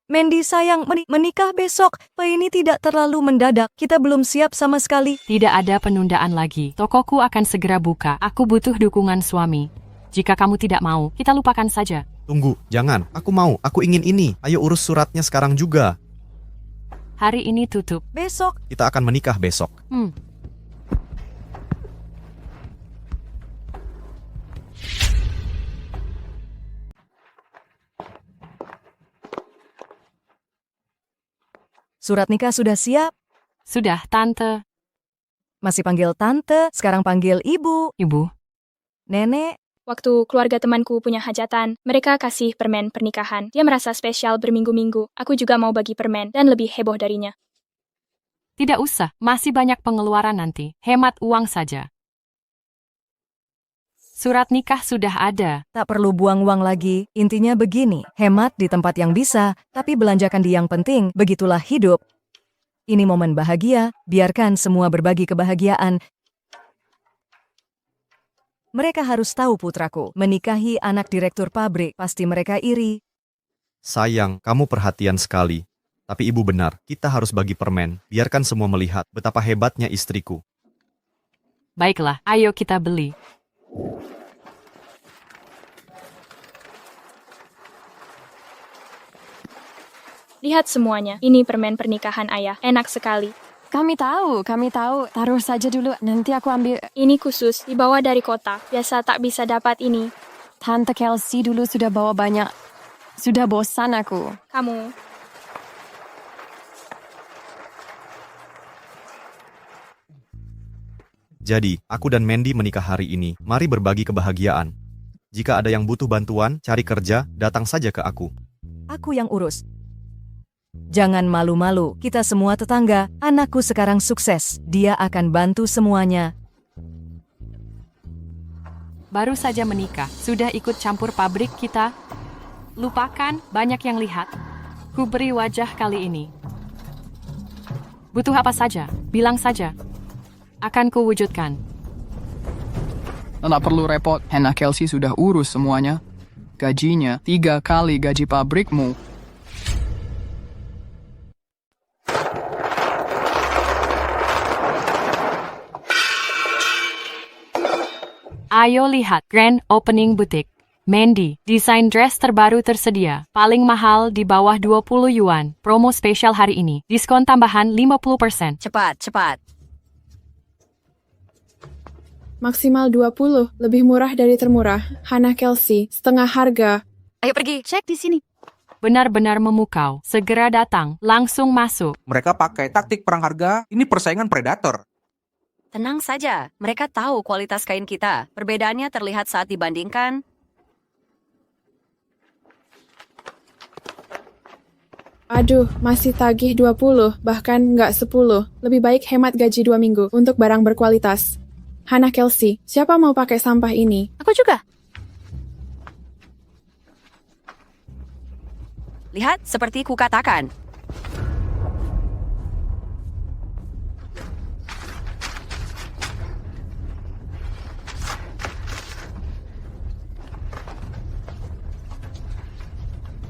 G: Mandy sayang, menikah besok. Ini tidak terlalu mendadak. Kita belum siap sama sekali.
P: Tidak ada penundaan lagi. Tokoku akan segera buka. Aku butuh dukungan suami. Jika kamu tidak mau, kita lupakan saja.
F: Tunggu, jangan. Aku mau, aku ingin ini. Ayo urus suratnya sekarang juga.
P: Hari ini tutup.
G: Besok.
F: Kita akan menikah besok.
G: Surat nikah sudah siap?
P: Sudah, Tante.
G: Masih panggil Tante, sekarang panggil Ibu.
P: Ibu.
G: Nenek.
H: Waktu keluarga temanku punya hajatan, mereka kasih permen pernikahan. Dia merasa spesial berminggu-minggu. Aku juga mau bagi permen dan lebih heboh darinya.
P: Tidak usah, masih banyak pengeluaran nanti. Hemat uang saja. Surat nikah sudah ada.
G: Tak perlu buang uang lagi. Intinya begini, hemat di tempat yang bisa, tapi belanjakan di yang penting. Begitulah hidup. Ini momen bahagia, biarkan semua berbagi kebahagiaan. Mereka harus tahu putraku, menikahi anak direktur pabrik, pasti mereka iri.
F: Sayang, kamu perhatian sekali. Tapi ibu benar, kita harus bagi permen. Biarkan semua melihat betapa hebatnya istriku.
P: Baiklah, ayo kita beli.
H: Lihat semuanya. Ini permen pernikahan ayah. Enak sekali.
R: Kami tahu. Taruh saja dulu, nanti aku ambil.
H: Ini khusus, dibawa dari kota. Biasa tak bisa dapat ini.
R: Tante Kelsey dulu sudah bawa banyak. Sudah bosan aku.
H: Kamu.
F: Jadi, aku dan Mandy menikah hari ini. Mari berbagi kebahagiaan. Jika ada yang butuh bantuan, cari kerja, datang saja ke aku.
G: Aku yang urus. Jangan malu-malu, kita semua tetangga. Anakku sekarang sukses, dia akan bantu semuanya.
P: Baru saja menikah, sudah ikut campur pabrik kita. Lupakan, banyak yang lihat. Ku beri wajah kali ini. Butuh apa saja, bilang saja. Akan ku wujudkan.
S: Tak perlu repot, Hannah Kelsey sudah urus semuanya. Gajinya 3 kali gaji pabrikmu.
P: Ayo lihat, grand opening butik. Mandy, desain dress terbaru tersedia. Paling mahal di bawah 20 yuan. Promo spesial hari ini. Diskon tambahan 50%.
A: Cepat.
L: Maksimal 20, lebih murah dari termurah. Hannah Kelsey, setengah harga.
P: Ayo pergi, cek di sini. Benar-benar memukau. Segera datang, langsung masuk.
I: Mereka pakai taktik perang harga, ini persaingan predator.
A: Tenang saja, mereka tahu kualitas kain kita. Perbedaannya terlihat saat dibandingkan.
L: Aduh, masih tagih 20, bahkan nggak 10. Lebih baik hemat gaji 2 minggu untuk barang berkualitas. Hana Kelsey, siapa mau pakai sampah ini?
E: Aku juga.
A: Lihat, seperti kukatakan.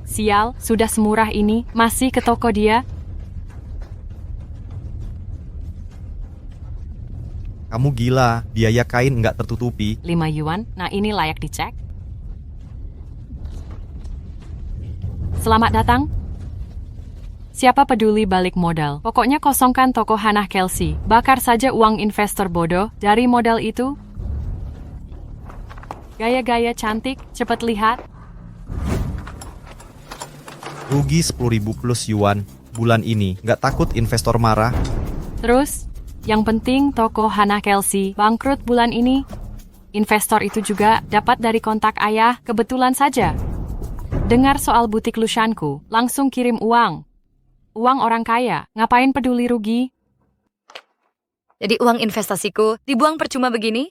P: Sial, sudah semurah ini, masih ke toko dia?
F: Kamu gila, biaya kain nggak tertutupi.
P: 5 yuan, nah ini layak dicek. Selamat datang. Siapa peduli balik modal? Pokoknya kosongkan toko Hana Kelsey. Bakar saja uang investor bodoh dari modal itu. Gaya-gaya cantik, cepat lihat.
F: Rugi 10.000 plus yuan bulan ini. Nggak takut investor marah?
P: Terus, yang penting toko Hana Kelsey bangkrut bulan ini. Investor itu juga dapat dari kontak ayah, kebetulan saja. Dengar soal butik Lushanku, langsung kirim uang. Uang orang kaya, ngapain peduli rugi?
G: Jadi uang investasiku dibuang percuma begini?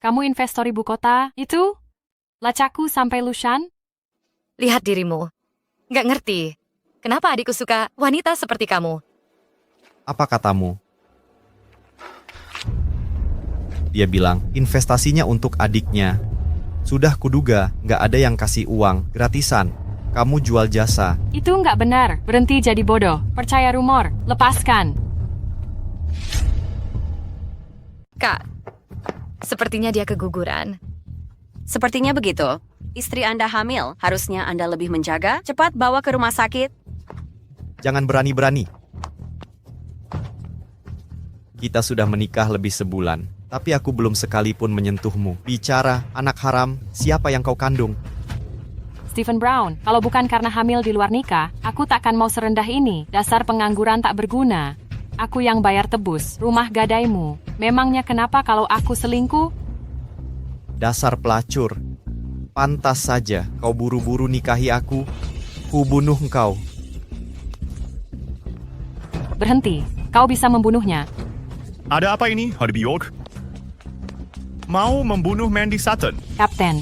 P: Kamu investor ibu kota, itu? Lacaku sampai Lushan?
G: Lihat dirimu. Nggak ngerti. Kenapa adikku suka wanita seperti kamu?
F: Apa katamu? Dia bilang, investasinya untuk adiknya. Sudah kuduga, nggak ada yang kasih uang, gratisan. Kamu jual jasa.
P: Itu nggak benar, berhenti jadi bodoh. Percaya rumor, lepaskan.
G: Kak, sepertinya dia keguguran.
A: Sepertinya begitu. Istri Anda hamil, harusnya Anda lebih menjaga. Cepat bawa ke rumah sakit.
F: Jangan berani-berani. Kita sudah menikah lebih sebulan, tapi aku belum sekalipun menyentuhmu. Bicara, anak haram, siapa yang kau kandung?
P: Stephen Brown, kalau bukan karena hamil di luar nikah, aku takkan mau serendah ini. Dasar pengangguran tak berguna. Aku yang bayar tebus, rumah gadaimu. Memangnya kenapa kalau aku selingkuh?
F: Dasar pelacur. Pantas saja kau buru-buru nikahi aku. Kubunuh engkau.
P: Berhenti, kau bisa membunuhnya.
U: Ada apa ini, Harvey York? Mau membunuh Mandy Sutton?
P: Kapten.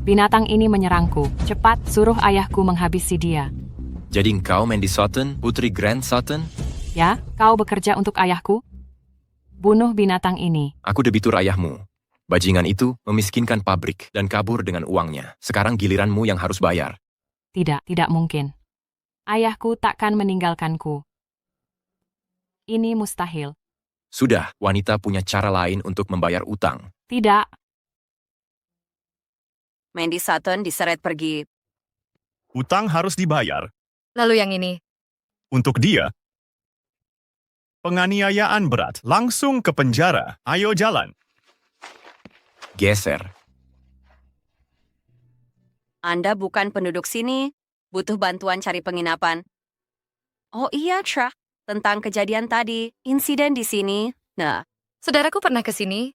P: Binatang ini menyerangku. Cepat, suruh ayahku menghabisi dia.
B: Jadi engkau Mandy Sutton, putri Grant Sutton?
P: Ya, kau bekerja untuk ayahku? Bunuh binatang ini.
B: Aku debitur ayahmu. Bajingan itu memiskinkan pabrik dan kabur dengan uangnya. Sekarang giliranmu yang harus bayar.
P: Tidak mungkin. Ayahku takkan meninggalkanku. Ini mustahil.
B: Sudah, wanita punya cara lain untuk membayar utang.
P: Tidak.
A: Mandy Sutton diseret pergi.
U: Utang harus dibayar.
G: Lalu yang ini?
U: Untuk dia, penganiayaan berat. Langsung ke penjara. Ayo jalan.
B: Geser.
A: Anda bukan penduduk sini. Butuh bantuan cari penginapan. Oh iya, Tra. Tentang kejadian tadi, insiden di sini. Nah,
G: Saudaraku pernah ke sini.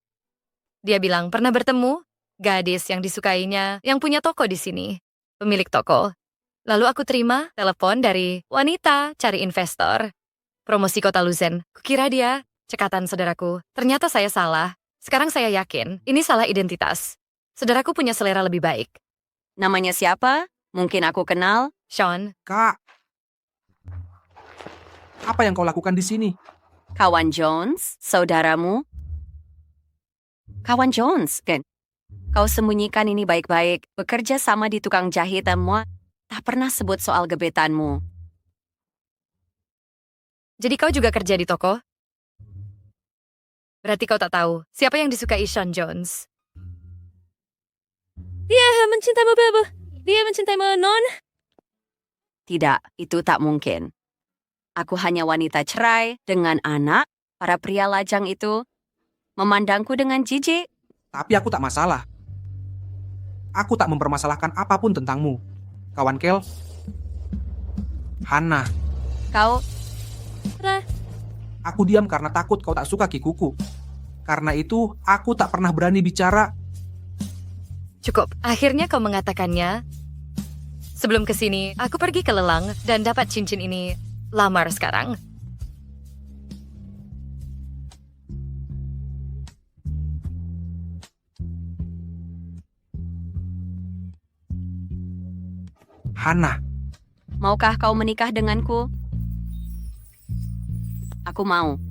G: Dia bilang pernah bertemu gadis yang disukainya yang punya toko di sini. Pemilik toko. Lalu aku terima telepon dari wanita cari investor. Promosi kota Luzen. Kukira dia cekatan saudaraku. Ternyata saya salah. Sekarang saya yakin ini salah identitas. Saudaraku punya selera lebih baik.
A: namanya siapa? Mungkin aku kenal.
G: Sean.
I: Kak. Apa yang kau lakukan di sini?
A: Kawan Jones, saudaramu. Kawan Jones, kan? Kau sembunyikan ini baik-baik. Bekerja sama di tukang jahit dan tak pernah sebut soal gebetanmu.
G: Jadi kau juga kerja di toko? Berarti kau tak tahu siapa yang disukai Sean Jones.
T: Dia mencintaimu, Bebe. Dia mencintaimu, Non.
A: Tidak, itu tak mungkin. Aku hanya wanita cerai dengan anak. Para pria lajang itu memandangku dengan jijik.
I: Tapi aku tak masalah. Aku tak mempermasalahkan apapun tentangmu. Kawan Kel. Hana.
A: Kau...
I: Aku diam karena takut kau tak suka kikuku. Karena itu, aku tak pernah berani bicara.
G: Cukup, akhirnya kau mengatakannya. Sebelum kesini, aku pergi ke lelang dan dapat cincin ini. Lamar sekarang.
I: Hana.
A: Maukah kau menikah denganku? Aku mau.